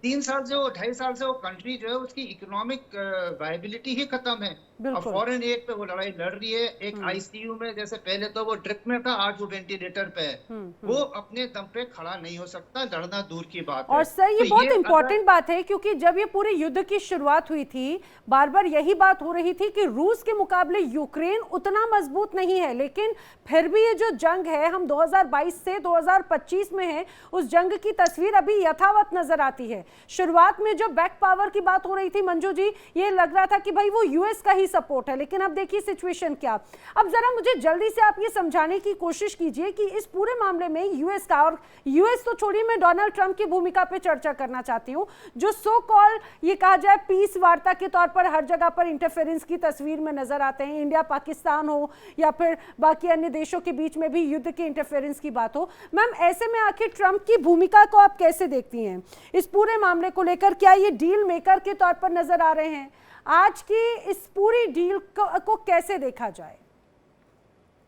3 साल से वो 2.5 साल से वो कंट्री जो है उसकी इकोनॉमिक वायबिलिटी ही खत्म है। अब बिल्कुल। फॉरेन एड पे वो लड़ाई लड़ रही है। एक आईसीयू में, जैसे पहले तो वो ड्रिप में था, आज वो वेंटिलेटर पे है। वो अपने दम पे खड़ा नहीं हो सकता, लड़ना दूर की बात है। और सर ये तो बहुत इंपॉर्टेंट बात है, क्योंकि जब ये पूरे युद्ध की शुरुआत हुई थी बार बार यही बात हो रही थी कि रूस के मुकाबले यूक्रेन उतना मजबूत नहीं है, लेकिन फिर भी ये जो जंग है, हम 2022 से 2025 में है, उस जंग की तस्वीर अभी यथावत नजर आती है। शुरुआत में जो बैक पावर की बात हो रही थी मंजू जी, ये लग रहा था कि भाई वो यूएस का ही सपोर्ट है, लेकिन अब देखिए सिचुएशन क्या। अब जरा मुझे जल्दी से आप ये समझाने की कोशिश कीजिए कि इस पूरे मामले में यूएस का, और यूएस तो छोड़िए, मैं डोनाल्ड ट्रंप की भूमिका पे चर्चा करना चाहती हूँ, जो सो कॉल ये कहा जाए पीस वार्ता के तौर पर हर जगह पर इंटरफेरेंस की तस्वीर में नजर आते हैं, इंडिया पाकिस्तान हो या फिर बाकी अन्य देशों के बीच में भी युद्ध के इंटरफेरेंस की बात हो। मैम, ऐसे में आखिर ट्रंप की भूमिका को आप कैसे देखती हैं इस पूरे मामले को लेकर? क्या ये डील मेकर के तौर पर नजर आ रहे हैं? आज की इस पूरी डील को कैसे देखा जाए?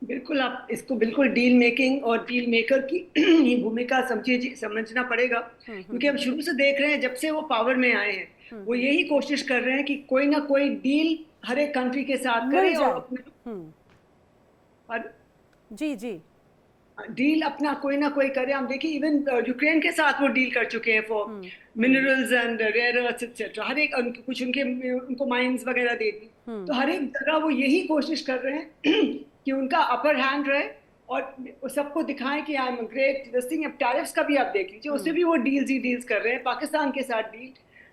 बिल्कुल, आप इसको बिल्कुल डील मेकिंग और डील मेकर की ही भूमिका समझना पड़ेगा, क्योंकि हम शुरू से देख रहे हैं, जब से वो पावर में आए हैं वो यही कोशिश कर रहे हैं कि कोई ना कोई डील हर एक कंट्री के साथ करें और अपने जी डील अपना कोई ना कोई करे। हम देखिए इवन यूक्रेन के साथ वो डील कर चुके हैं for minerals and rare earths etcetera, हर एक कुछ उनको माइंस वगैरह दे दी। तो हर एक जगह वो यही कोशिश कर रहे हैं कि उनका अपर हैंड रहे और सबको दिखाएं कि I am great this thing. अब टैरिफ्स का भी आप देख लीजिए, उससे भी वो डील्स कर रहे हैं, पाकिस्तान के साथ डील।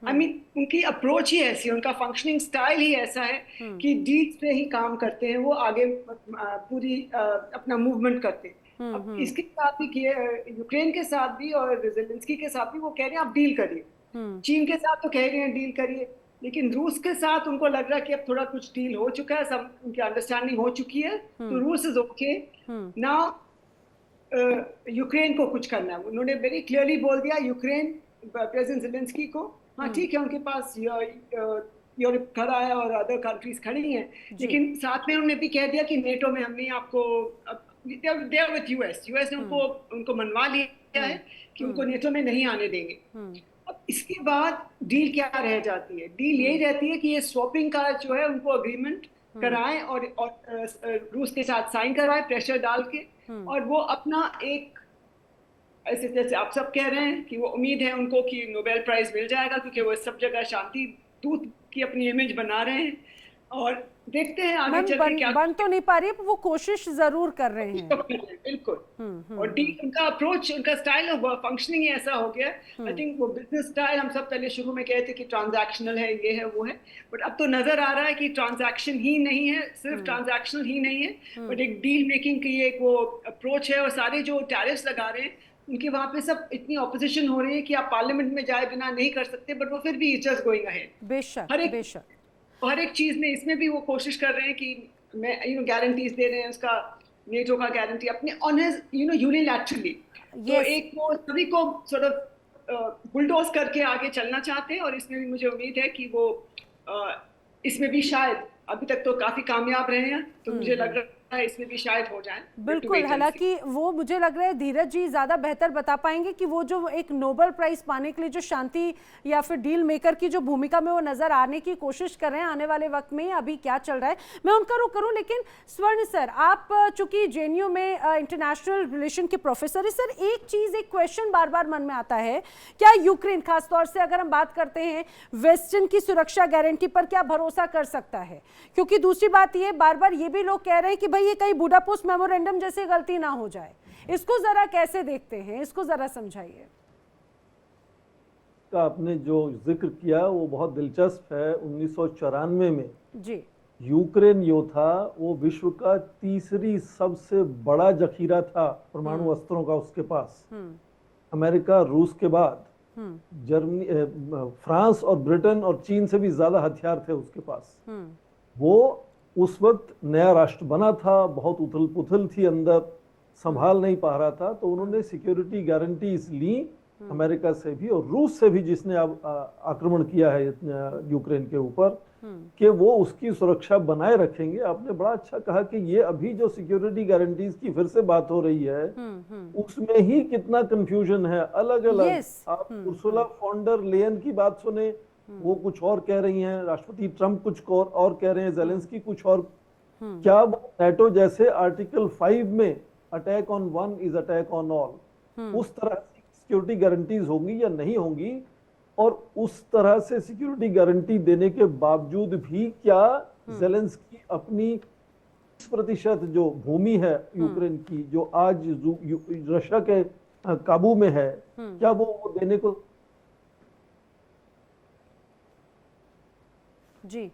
आई मीन उनकी अप्रोच ही ऐसी है, उनका फंक्शनिंग स्टाइल ही ऐसा है कि डील्स पे ही काम करते हैं वो, आगे पूरी अपना मूवमेंट करते हैं। अब इसके साथ भी किए, यूक्रेन के साथ भी और ज़ेलेंस्की के साथ भी वो कह रहे हैं आप डील करिए। चीन के साथ तो कह रहे हैं डील करिए, लेकिन रूस के साथ उनको लग रहा है कि अब थोड़ा कुछ डील हो चुका है, सब उनकी अंडरस्टैंडिंग हो चुकी है, तो रूस इज ओके नाउ यूक्रेन को कुछ करना है। उन्होंने वेरी क्लियरली बोल दिया यूक्रेन प्रेसिडेंट ज़ेलेंस्की को, हाँ ठीक है, उनके पास यूरोप खड़ा है और अदर कंट्रीज खड़ी हैं, लेकिन साथ में उन्होंने भी कह दिया कि नेटो में हमने आपको देयर विद यूएस ने उनको मनवा लिया है कि उनको नेटो में नहीं आने देंगे। अब इसके बाद डील क्या रह जाती है? डील यही रहती है कि ये स्वैपिंग का जो है उनको अग्रीमेंट कराएं और रूस के साथ साइन कराएं प्रेशर डाल के, और वो अपना एक ऐसे जैसे आप सब कह रहे हैं कि वो उम्मीद है उनको कि नोबेल प्राइज मिल जाएगा, क्योंकि वो सब जगह शांति दूत की अपनी इमेज बना रहे हैं, और देखते हैं आगे चल के क्या बन तो नहीं पा रही, वो कोशिश जरूर कर रहे हैं। बिल्कुल। और डील उनका अप्रोच, उनका स्टाइल ऑफ फंक्शनिंग ही ऐसा हो गया। आई थिंक वो बिजनेस स्टाइल, हम सब पहले शुरू में कहते कि ट्रांजैक्शनल है, ये है वो है, बट अब तो नजर आ रहा है कि ट्रांजैक्शन ही नहीं है, सिर्फ ट्रांजैक्शनल ही नहीं है, बट एक डील मेकिंग की एक वो अप्रोच है। और सारे जो टैरिफ्स लगा रहे हैं उनके वहाँ पे सब इतनी ऑपोजिशन हो रही है कि आप पार्लियामेंट में जाए बिना नहीं कर सकते, बट वो फिर भी इट्स जस्ट गोइंग अहेड। बेशक हर एक चीज में, इसमें भी वो कोशिश कर रहे हैं कि मैं गारंटीज दे रहे हैं, उसका नेटो का गारंटी अपने ऑन हिज यूनिलैटरली। तो एक वो सभी को सॉर्ट ऑफ बुलडोज करके आगे चलना चाहते हैं, और इसमें भी मुझे उम्मीद है कि वो इसमें भी शायद अभी तक तो काफी कामयाब रहे हैं, तो मुझे लग रहा है इसमें भी शायद हो जाए। बिल्कुल, हालांकि वो मुझे लग रहा है धीरज जी ज्यादा बेहतर बता पाएंगे कि वो जो एक नोबेल प्राइज पाने के लिए जो शांति या फिर डील मेकर की जो भूमिका में वो नजर आने की कोशिश कर रहे हैं आने वाले वक्त में, अभी क्या चल रहा है मैं उनका रुख करूं। लेकिन स्वर्ण सर, आप चूंकि जेएनयू में इंटरनेशनल रिलेशन के प्रोफेसर है सर, एक चीज, एक क्वेश्चन बार बार मन में आता है, क्या यूक्रेन खासतौर से अगर हम बात करते हैं वेस्टर्न की सुरक्षा गारंटी पर क्या भरोसा कर सकता है? क्योंकि दूसरी बात ये बार बार ये भी लोग कह रहे हैं कि ये कहीं बुडापेस्ट मेमोरेंडम जैसी गलती ना हो जाए। इसको जरा कैसे देखते हैं, इसको जरा समझाइए। आपने जो जिक्र किया वो बहुत दिलचस्प है। 1994 में जी यूक्रेन जो था वो विश्व का तीसरी सबसे बड़ा जखीरा था परमाणु अस्त्रों का उसके पास। अमेरिका, रूस के बाद जर्मनी, फ्रांस और ब्रिटेन और चीन से भी ज्यादा हथियार थे उसके पास। वो उस वक्त नया राष्ट्र बना था, बहुत उथल पुथल थी अंदर, संभाल नहीं पा रहा था, तो उन्होंने सिक्योरिटी गारंटीज ली अमेरिका से भी और रूस से भी, जिसने अब आक्रमण किया है यूक्रेन के ऊपर। कि वो उसकी सुरक्षा बनाए रखेंगे। आपने बड़ा अच्छा कहा कि ये अभी जो सिक्योरिटी गारंटीज की फिर से बात हो रही है, उसमें ही कितना कंफ्यूजन है। अलग अलग Yes. आप उर्सुला फॉन्डर लेयन की बात सुने, वो कुछ और कह रही हैं, राष्ट्रपति ट्रंप कुछ और कह रहे हैं, जेलेंस्की कुछ और। क्या वो नेटो जैसे आर्टिकल 5 में attack on one is attack on all, उस तरह की सिक्योरिटी गारंटीज होंगी या नहीं होंगी? और उस तरह से सिक्योरिटी गारंटी देने के बावजूद भी क्या जेलेंस्की अपनी 30% जो भूमि है यूक्रेन की, जो आज रशिया के काबू में है, क्या वो देने को जी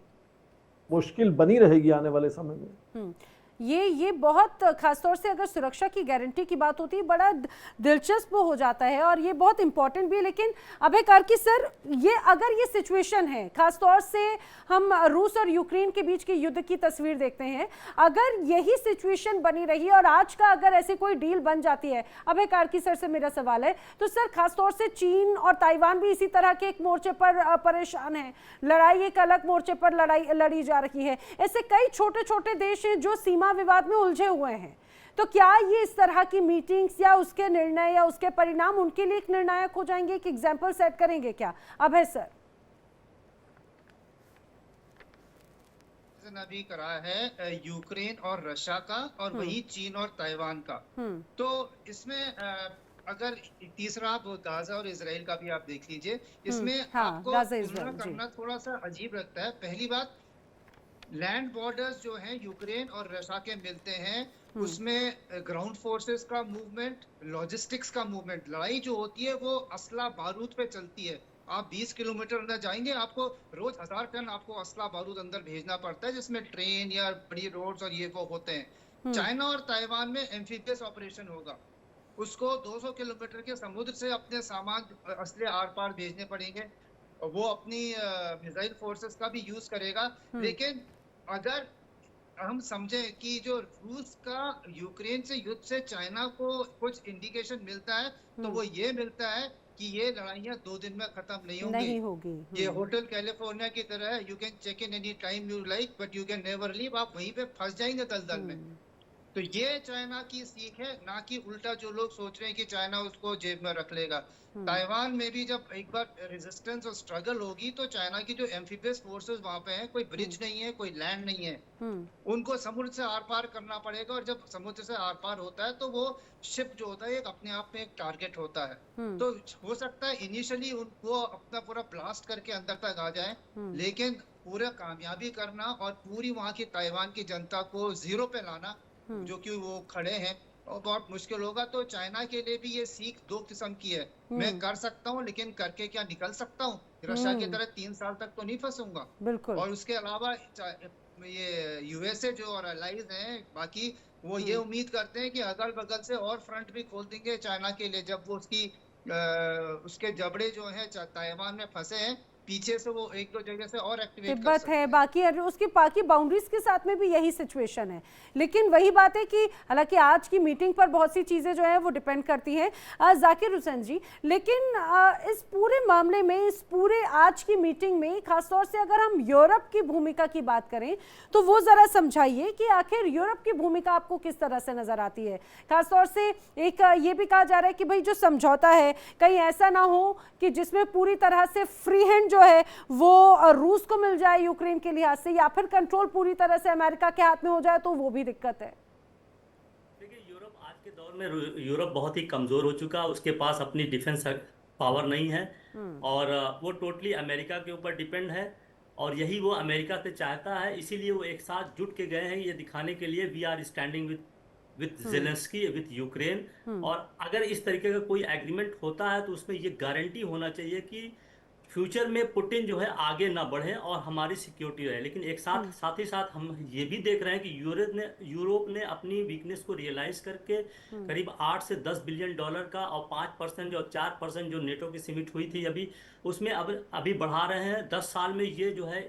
मुश्किल बनी रहेगी आने वाले समय में? ये बहुत खासतौर से अगर सुरक्षा की गारंटी की बात होती है, बड़ा दिलचस्प हो जाता है और ये बहुत इंपॉर्टेंट भी है। लेकिन अभय कार्की सर, ये अगर ये सिचुएशन है, खासतौर से हम रूस और यूक्रेन के बीच के युद्ध की तस्वीर देखते हैं, अगर यही सिचुएशन बनी रही और आज का अगर ऐसे कोई डील बन जाती है, अभय कार्की सर से मेरा सवाल है, तो सर खासतौर से चीन और ताइवान भी इसी तरह के एक मोर्चे पर परेशान है, लड़ाई एक अलग मोर्चे पर लड़ी जा रही है। ऐसे कई छोटे छोटे देश हैं जो सीमा विवाद में उलझे हुए हैं। तो क्या ये इस तरह की मीटिंग्स या उसके निर्णय या उसके परिणाम उनके लिए एक निर्णायक हो जाएंगे, एक एग्जाम्पल सेट करेंगे क्या अभय सर? अभी करा है यूक्रेन और रशिया का, और वही चीन और ताइवान का। तो इसमें अगर तीसरा आप गाजा और इजराइल का भी आप देख लीजिए, इसमें आपको तुलना करना थोड़ा सा अजीब लगता है। पहली बात, लैंड बॉर्डर्स जो हैं यूक्रेन और रशिया के मिलते हैं, उसमें ग्राउंड फोर्सेस का मूवमेंट, लॉजिस्टिक्स का मूवमेंट, लड़ाई जो होती है वो असला बारूद पे चलती है। आप 20 किलोमीटर अंदर जाएंगे, आपको रोज 1000 टन आपको असला बारूद अंदर भेजना पड़ता है, जिसमें ट्रेन या बड़ी रोड्स और ये वो होते हैं। चाइना और ताइवान में एम्फीबियस ऑपरेशन होगा, उसको 200 किलोमीटर के समुद्र से अपने सामान असले आर पार भेजने पड़ेंगे, वो अपनी मिसाइल फोर्सेस का भी यूज करेगा। लेकिन अगर हम समझें कि जो रूस का यूक्रेन से युद्ध से चाइना को कुछ इंडिकेशन मिलता है, तो वो ये मिलता है कि ये लड़ाइयां 2 दिन में खत्म नहीं होगी। ये होटल कैलिफोर्निया की तरह है, you can check in any time you like but you can never leave. आप वहीं पे फंस जाएंगे दलदल में। तो ये चाइना की सीख है, ना कि उल्टा जो लोग सोच रहे हैं कि चाइना उसको जेब में रख लेगा। ताइवान में भी जब एक बार रेजिस्टेंस और स्ट्रगल होगी, तो चाइना की जो एम्फीबियस फोर्सेस वहां पे हैं, कोई ब्रिज नहीं है, कोई लैंड नहीं है, उनको समुद्र से आर पार करना पड़ेगा। और जब समुद्र से आर पार होता है तो वो शिप जो होता है एक अपने आप में एक टारगेट होता है। तो हो सकता है इनिशियली उनको अपना पूरा ब्लास्ट करके अंदर तक आ जाए, लेकिन पूरा कामयाबी करना और पूरी वहां की ताइवान की जनता को जीरो पे लाना, जो कि वो खड़े हैं, और बहुत मुश्किल होगा। तो चाइना के लिए भी ये सीख 2 किस्म की है, मैं कर सकता हूँ लेकिन करके क्या निकल सकता हूँ, रशिया की तरह 3 साल तक तो नहीं फंसूंगा। और उसके अलावा ये यूएसए जो और अलाइज हैं बाकी, वो ये उम्मीद करते हैं कि अगल बगल से और फ्रंट भी खोल देंगे चाइना के लिए, जब वो उसके जबड़े जो है ताइवान में फंसे हैं, पीछे से वो 1-2 जगह से और एक्टिवेट कर सकते हैं। है बाकी उसकी बाकी बाउंड्रीज के साथ में भी यही सिचुएशन है। लेकिन वही बात है कि हालांकि आज की मीटिंग पर बहुत सी चीजें जो है वो डिपेंड करती हैं जाकिर हुसैन जी, लेकिन इस पूरे मामले में, इस पूरे आज की मीटिंग में खासतौर से अगर हम यूरोप की भूमिका की बात करें, तो वो जरा समझाइए कि आखिर यूरोप की भूमिका आपको किस तरह से नजर आती है। खासतौर से एक ये भी कहा जा रहा है कि भाई जो समझौता है कहीं ऐसा ना हो कि जिसमें पूरी तरह से फ्री हैंड जो है वो रूस को मिल जाए यूक्रेन के लिहाज से, या फिर कंट्रोल पूरी तरह से अमेरिका के हाथ में हो जाए, तो वो भी दिक्कत है। देखिए, यूरोप आज के दौर में यूरोप बहुत ही कमजोर हो चुका, उसके पास अपनी डिफेंस पावर नहीं है और वो टोटली अमेरिका के ऊपर डिपेंड है, और यही वो अमेरिका से चाहता है। इसीलिए वो एक साथ जुट के गए हैं ये दिखाने के लिए, we are standing with Zelensky, with Ukraine. और अगर इस तरीके का कोई एग्रीमेंट होता है तो उसमें ये गारंटी होना चाहिए कि फ्यूचर में पुतिन जो है आगे ना बढ़े और हमारी सिक्योरिटी रहे। लेकिन एक साथ ही साथ हम ये भी देख रहे हैं कि यूरोप ने अपनी वीकनेस को रियलाइज करके करीब 8 से 10 बिलियन डॉलर का और 5% और 4% जो नेटो की सीमित हुई थी अभी, उसमें अभी बढ़ा रहे हैं। 10 साल में ये जो है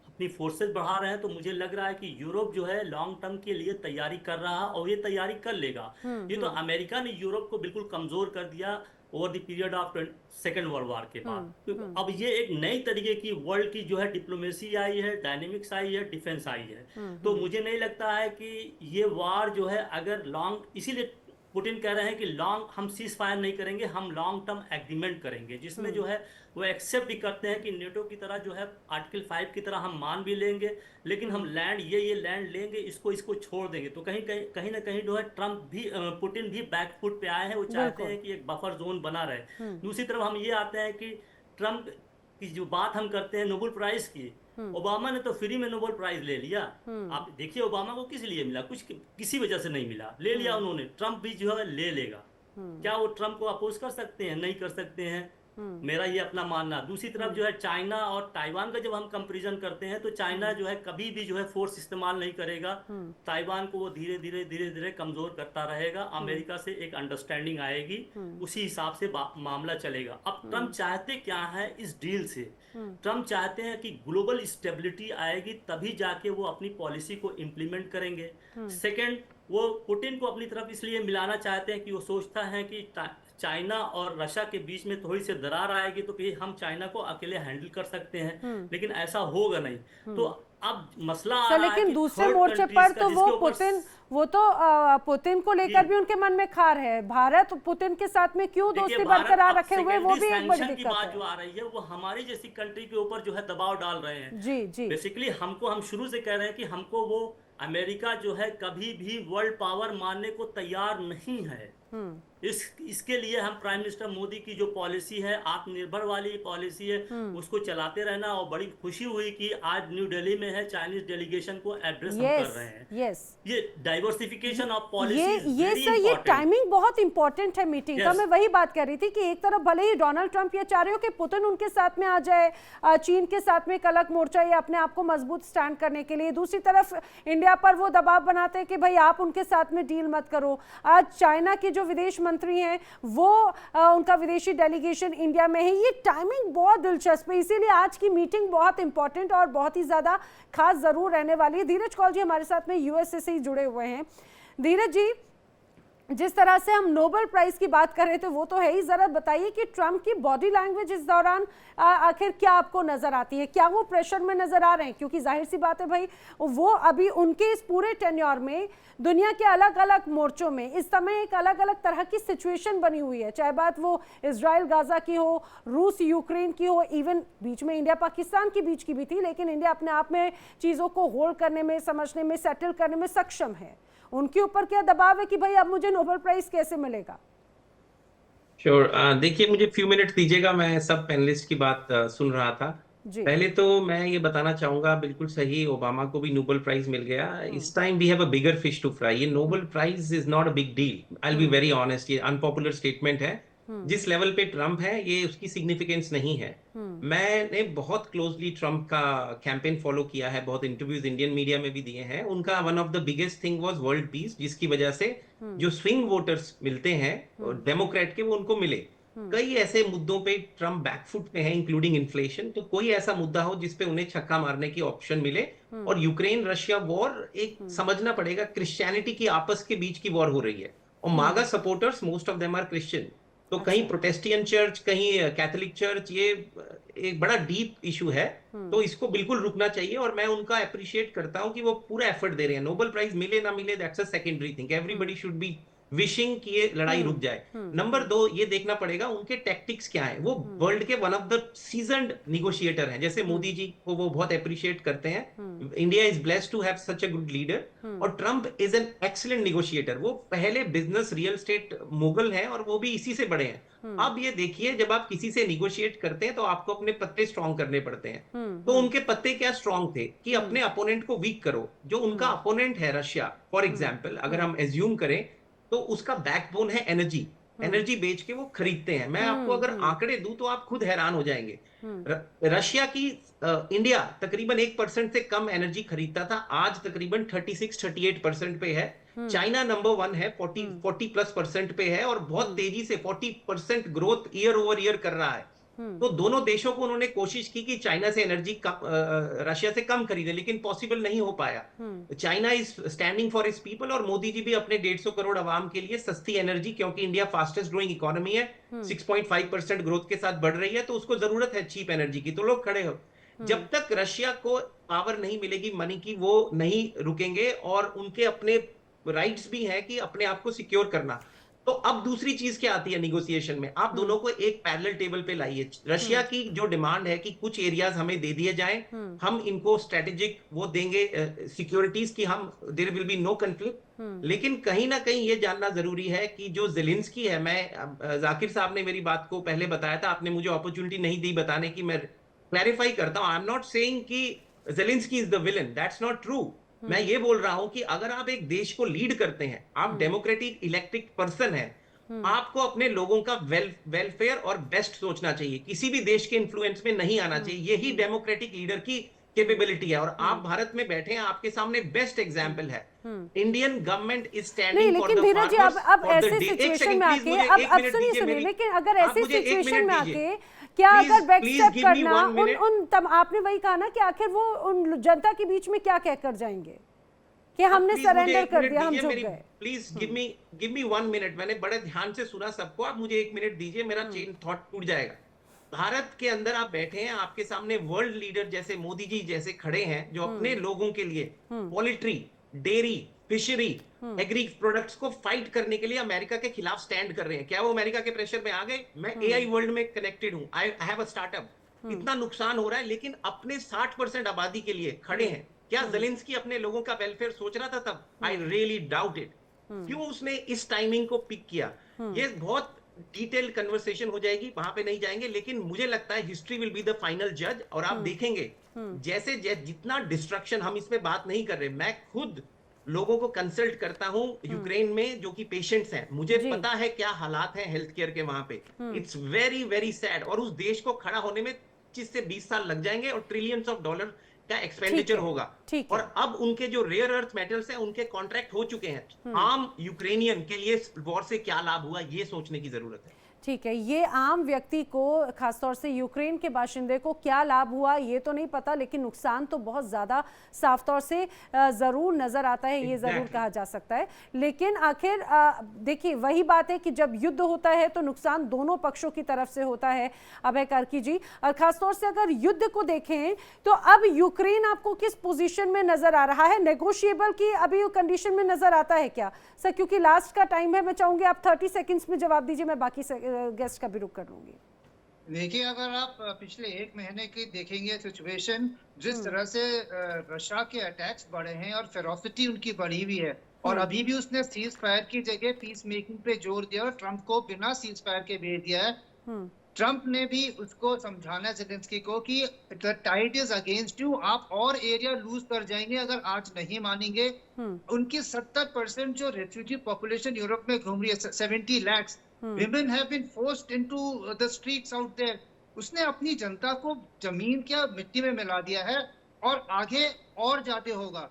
अपनी फोर्सेस बढ़ा रहे हैं। तो मुझे लग रहा है कि यूरोप जो है लॉन्ग टर्म के लिए तैयारी कर रहा है और ये तैयारी कर लेगा। ये तो अमेरिका ने यूरोप को बिल्कुल कमजोर कर दिया over the period of second world war के बाद। तो अब ये एक नई तरीके की वर्ल्ड की जो है डिप्लोमेसी आई है, डायनेमिक्स आई है, डिफेंस आई है। तो मुझे नहीं लगता है कि ये वार जो है अगर लॉन्ग, इसीलिए पुतिन कह रहे हैं कि लॉन्ग हम सीज फायर नहीं करेंगे, हम लॉन्ग टर्म एग्रीमेंट करेंगे, जिसमें जो है वो एक्सेप्ट भी करते हैं कि नेटो की तरह जो है आर्टिकल 5 की तरह हम मान भी लेंगे, लेकिन हम लैंड ये लैंड लेंगे, इसको छोड़ देंगे। तो कहीं ना कहीं जो है ट्रम्प भी पुतिन भी बैकफुट पे आए हैं। वो चाहते हैं कि एक बफर जोन बना रहे। दूसरी तरफ हम ये आते हैं कि ट्रम्प की जो बात हम करते हैं नोबेल प्राइज की, ओबामा ने तो फ्री में नोबेल प्राइज ले लिया। आप देखिए ओबामा को किस लिए मिला, कुछ किसी वजह से नहीं मिला, ले लिया उन्होंने। ट्रम्प भी जो है ले लेगा। क्या वो ट्रम्प को अपोज कर सकते हैं? नहीं कर सकते हैं, मेरा ये अपना मानना। दूसरी तरफ जो है चाइना और ताइवान का जब हम कंपैरिजन करते हैं तो चाइना जो है कभी भी जो है फोर्स इस्तेमाल नहीं करेगा। ताइवान को वो धीरे धीरे कमजोर करता रहेगा। अमेरिका से एक अंडरस्टैंडिंग आएगी, उसी हिसाब से मामला चलेगा। अब ट्रम्प चाहते क्या है इस डील से? ट्रम्प चाहते हैं कि ग्लोबल स्टेबिलिटी आएगी, तभी जाके वो अपनी पॉलिसी को इम्प्लीमेंट करेंगे। सेकेंड, वो पुतिन को अपनी तरफ इसलिए मिलाना चाहते हैं कि वो सोचता है कि चाइना और रशिया के बीच में थोड़ी सी दरार आएगी तो फिर हम चाइना को अकेले हैंडल कर सकते हैं, लेकिन ऐसा होगा नहीं। तो अब मसला आ रहा है लेकिन कि दूसरे मोर्चे पर तो वो तो पुतिन को लेकर भी उनके मन में खार है। भारत पुतिन के साथ में क्यों दोस्ती बरकरार रखे हुए, वो भी एक बड़ी दिक्कत है। बात जो आ रही है वो हमारी जैसी कंट्री के ऊपर जो है दबाव डाल रहे हैं। जी बेसिकली हम शुरू से कह रहे हैं कि हमको वो अमेरिका जो है कभी भी वर्ल्ड पावर मानने को तैयार नहीं है। इसके लिए हम प्राइम मिनिस्टर मोदी की जो पॉलिसी है, आत्मनिर्भर वाली पॉलिसी है, उसको चलाते रहना। और बड़ी खुशी हुई कि आज न्यू दिल्ली में है चाइनीज डेलीगेशन को एड्रेस हम कर रहे हैं। ये डाइवर्सिफिकेशन ऑफ पॉलिसी, ये टाइमिंग बहुत इंपॉर्टेंट है मीटिंग का। मैं वही बात कर रही थी कि एक तरफ भले ही डोनाल्ड ट्रंप ये चाह रहे हो कि पुतिन उनके साथ में आ जाए, चीन के साथ में एक अलग मोर्चा ये अपने आप को मजबूत स्टैंड करने के लिए, दूसरी तरफ इंडिया पर वो दबाव बनाते हैं कि भाई आप उनके साथ में डील मत करो। आज चाइना की जो विदेश मंत्री हैं वो उनका विदेशी डेलीगेशन इंडिया में है। ये टाइमिंग बहुत दिलचस्प है, इसीलिए आज की मीटिंग बहुत इंपॉर्टेंट और बहुत ही ज्यादा खास जरूर रहने वाली है। धीरज कौल जी हमारे साथ में यूएसए से ही जुड़े हुए हैं। धीरज जी, जिस तरह से हम नोबेल प्राइज की बात कर रहे थे वो तो है ही, जरा बताइए कि ट्रम्प की बॉडी लैंग्वेज इस दौरान आखिर क्या आपको नजर आती है? क्या वो प्रेशर में नजर आ रहे हैं? क्योंकि जाहिर सी बात है भाई, वो अभी उनके इस पूरे टेन्योर में दुनिया के अलग अलग मोर्चों में इस समय एक अलग अलग तरह की सिचुएशन बनी हुई है, चाहे बात वो इजराइल गाजा की हो, रूस यूक्रेन की हो, इवन बीच में इंडिया पाकिस्तान के बीच की भी थी, लेकिन इंडिया अपने आप में चीज़ों को होल्ड करने में, समझने में, सेटल करने में सक्षम है। उनके ऊपर क्या दबाव है कि भाई अब मुझे नोबेल प्राइज कैसे मिलेगा? श्योर, देखिए मुझे फ्यू मिनट दीजिएगा, मैं सब पैनलिस्ट की बात सुन रहा था। पहले तो मैं ये बताना चाहूंगा, बिल्कुल सही, ओबामा को भी नोबेल प्राइज मिल गया। इस time we have a bigger fish to fry. ये Nobel prize is not a big deal, I will be very honest. ये अनपॉपुलर स्टेटमेंट है। जिस लेवल पे ट्रम्प है ये उसकी सिग्निफिकेंस नहीं है। मैंने बहुत क्लोजली ट्रम्प का कैंपेन फॉलो किया है, बहुत इंटरव्यूज इंडियन मीडिया में भी दिए हैं। उनका one of the biggest thing was world peace, जिसकी वजह से जो स्विंग वोटर्स मिलते हैं डेमोक्रेट के, वो उनको मिले। कई ऐसे मुद्दों पे ट्रम्प बैकफुट पे है, इंक्लूडिंग इन्फ्लेशन। तो कोई ऐसा मुद्दा हो जिसपे उन्हें छक्का मारने की ऑप्शन मिले। और यूक्रेन रशिया वॉर, एक समझना पड़ेगा, क्रिश्चियनिटी की आपस के बीच की वॉर हो रही है। और MAGA supporters most of them are Christian. तो कहीं प्रोटेस्टियन चर्च, कहीं कैथोलिक चर्च, ये एक बड़ा डीप इशू है। तो इसको बिल्कुल रुकना चाहिए। और मैं उनका अप्रिशिएट करता हूं कि वो पूरा एफर्ट दे रहे हैं। नोबेल प्राइज मिले ना मिले, that's a secondary thing. Everybody should be wishing कि ये लड़ाई रुक जाए। नंबर 2, ये देखना पड़ेगा उनके टैक्टिक्स क्या है। वो वर्ल्ड के one of the seasoned negotiator हैं। जैसे मोदी जी को वो बहुत अप्रिशिएट करते हैं। India is blessed to have such a good leader. और Trump is an excellent negotiator. वो पहले बिजनेस रियल एस्टेट मोगल हैं और वो भी इसी से बड़े हैं। अब ये देखिए, जब आप किसी से निगोशिएट करते हैं तो आपको अपने पत्ते स्ट्रॉन्ग करने पड़ते हैं। तो उनके पत्ते क्या स्ट्रॉन्ग थे कि अपने अपोनेंट को वीक करो। जो उनका अपोनेंट है रशिया, फॉर एग्जाम्पल, अगर हम एज्यूम करें तो उसका बैकबोन है एनर्जी। एनर्जी बेच के वो खरीदते हैं। मैं आपको अगर आंकड़े दूं तो आप खुद हैरान हो जाएंगे। रशिया की इंडिया तकरीबन 1% से कम एनर्जी खरीदता था, आज तकरीबन 36-38% पे है। चाइना नंबर 1 है, 40+ % पे है और बहुत तेजी से 40% ग्रोथ ईयर ओवर ईयर कर रहा है। तो दोनों देशों को उन्होंने कोशिश की कि चाइना से एनर्जी रशिया से कम खरीदे, लेकिन पॉसिबल नहीं हो पाया। China is standing for its people, और मोदी जी भी अपने 150 करोड़ आवाम के लिए सस्ती एनर्जी, क्योंकि इंडिया फास्टेस्ट ग्रोइंग इकोनॉमी है, 6.5% ग्रोथ के साथ बढ़ रही है, तो उसको जरूरत है चीप एनर्जी की, तो लोग खड़े हो। जब तक रशिया को पावर नहीं मिलेगी मनी की, वो नहीं रुकेंगे, और उनके अपने राइट्स भी हैं कि अपने आप को सिक्योर करना। तो अब दूसरी चीज क्या आती है निगोशिएशन में, आप दोनों को एक पैरेलल टेबल पे लाइए। रशिया की जो डिमांड है कि कुछ एरियाज हमें दे दिए जाएं, हम इनको स्ट्रेटेजिक वो देंगे सिक्योरिटीज की, हम there will be no conflict, लेकिन कहीं ना कहीं ये जानना जरूरी है कि जो ज़ेलेंस्की है, मैं जाकिर साहब ने मेरी बात को पहले बताया था, आपने मुझे अपॉर्चुनिटी नहीं दी बताने की, मैं क्लैरिफाई करता हूं। आई एम नॉट सेइंग कि Zelensky is the villain, that's not true. मैं ये बोल रहा हूं कि अगर आप एक देश को लीड करते हैं, आप डेमोक्रेटिक इलेक्टेड पर्सन हैं, आपको अपने लोगों का वेलफेयर और बेस्ट सोचना चाहिए, किसी भी देश के इन्फ्लुएंस में नहीं आना चाहिए। यही डेमोक्रेटिक लीडर की कैपेबिलिटी है, और आप भारत में बैठे हैं, आपके सामने बेस्ट एग्जाम्पल है। Indian government is standing for the Dheeraj ji, अब ऐसे सिचुएशन में आके, अब सुनिए, लेकिन अगर ऐसे सिचुएशन में आके क्या अगर बैकस्टेप करना, आपने वही कहा ना कि आखिर वो उन जनता के बीच में क्या कहकर जाएंगे कि हमने सरेंडर कर दिया, हम झुक गए। प्लीज गिव मी 1 मिनट, मैंने बड़े ध्यान से सुना सबको, आप मुझे 1 मिनट दीजिए, मेरा चेन थॉट टूट जाएगा। भारत के अंदर आप बैठे हैं, आपके सामने वर्ल्ड लीडर जैसे मोदी जी जैसे खड़े हैं, जो अपने लोगों के लिए poultry, dairy, fishery, agri products को फाइट करने के लिए अमेरिका के खिलाफ स्टैंड कर रहे हैं। क्या वो अमेरिका के प्रेशर में आ गए? मैं एआई वर्ल्ड में कनेक्टेड हूं, आई हैव अ स्टार्टअप, इतना नुकसान हो रहा है, लेकिन अपने 60% आबादी के लिए खड़े हैं। क्या ज़ेलेंस्की अपने लोगों का वेलफेयर सोच रहा था तब? I really doubt it. क्यों उसने इस टाइमिंग को पिक किया? ये बहुत डिटेल कन्वर्सेशन हो जाएगी, वहां पे नहीं जाएंगे, लेकिन मुझे लगता है history will be the final जज। और आप देखेंगे जैसे जितना डिस्ट्रक्शन, हम इसमें बात नहीं कर रहे, मैं खुद लोगों को कंसल्ट करता हूं यूक्रेन में जो कि पेशेंट्स हैं, मुझे पता है क्या हालात हैं हेल्थ केयर के वहां पे। इट्स वेरी वेरी सैड, और उस देश को खड़ा होने में 25 से 20 साल लग जाएंगे, और ट्रिलियंस ऑफ डॉलर का एक्सपेंडिचर होगा। और अब उनके जो रेयर अर्थ मेटल्स हैं, उनके कॉन्ट्रैक्ट हो चुके हैं। आम यूक्रेनियन के लिए वॉर से क्या लाभ हुआ, ये सोचने की जरूरत है। ठीक है, ये आम व्यक्ति को, खासतौर से यूक्रेन के बाशिंदे को क्या लाभ हुआ ये तो नहीं पता, लेकिन नुकसान तो बहुत ज़्यादा साफ तौर से ज़रूर नज़र आता है, ये ज़रूर कहा जा सकता है। लेकिन आखिर देखिए, वही बात है कि जब युद्ध होता है तो नुकसान दोनों पक्षों की तरफ से होता है, अभय कार्की जी। और ख़ासतौर से अगर युद्ध को देखें तो अब यूक्रेन आपको किस पोजीशन में नज़र आ रहा है? नेगोशिएबल की अभी कंडीशन में नज़र आता है क्या सर? क्योंकि लास्ट का टाइम है, मैं चाहूँगी आप 30 सेकेंड्स में जवाब दीजिए, मैं बाकी गेस्ट का भी रुक कर लूंगी। देखिए, अगर आप पिछले 1 महीने की देखेंगे सिचुएशन, जिस तरह से रशिया के अटैक्स बढ़े हैं और फेरोसिटी उनकी बढ़ी हुई है, और अभी भी उसने सीज फायर की जगह पीस मेकिंग पे जोर दिया और ट्रंप को बिना सीज फायर के भेज दिया है। ट्रंप ने भी उसको समझाना है ज़ेलेंस्की को कि the tide is against you, आप और एरिया लूज कर जाएंगे अगर आज नहीं मानेंगे। उनकी 70% जो रेफ्यूजी पॉपुलेशन यूरोप में घूम रही है, 70 lakh women have been forced into the streets out there। उसने अपनी जनता को जमीन क्या मिट्टी में मिला दिया है, और आगे और जाते होगा।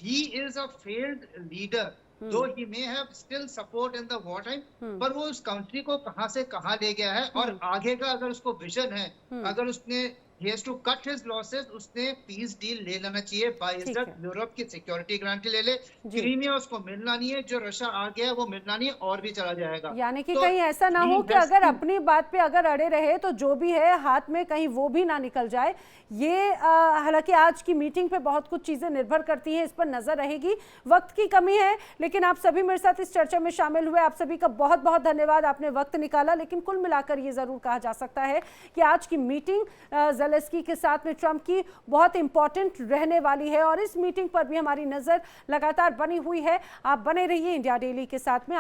he is a failed leader, though he may have still support in the war time, पर वो उस कंट्री को कहां से कहां ले गया है, और आगे का अगर उसको विजन है, अगर उसने he has to cut his losses, उसने पीस डील ले लेना चाहिए, बाइज्जत यूरोप की सिक्योरिटी गारंटी ले ले, क्रीमिया उसको मिलना नहीं है, जो रशिया आ गया है वो मिलना नहीं है, और भी चला जाएगा। यानी कि कहीं ऐसा ना हो कि अगर अपनी बात पे अगर अड़े रहे तो जो भी है हाथ में कहीं वो भी ना निकल जाए। ये हालांकि आज की मीटिंग पे बहुत कुछ चीज़ें निर्भर करती हैं, इस पर नज़र रहेगी। वक्त की कमी है, लेकिन आप सभी मेरे साथ इस चर्चा में शामिल हुए, आप सभी का बहुत बहुत धन्यवाद, आपने वक्त निकाला। लेकिन कुल मिलाकर ये ज़रूर कहा जा सकता है कि आज की मीटिंग ज़ेलेंस्की के साथ में ट्रंप की बहुत इंपॉर्टेंट रहने वाली है, और इस मीटिंग पर भी हमारी नज़र लगातार बनी हुई है। आप बने रहिए इंडिया डेली के साथ में।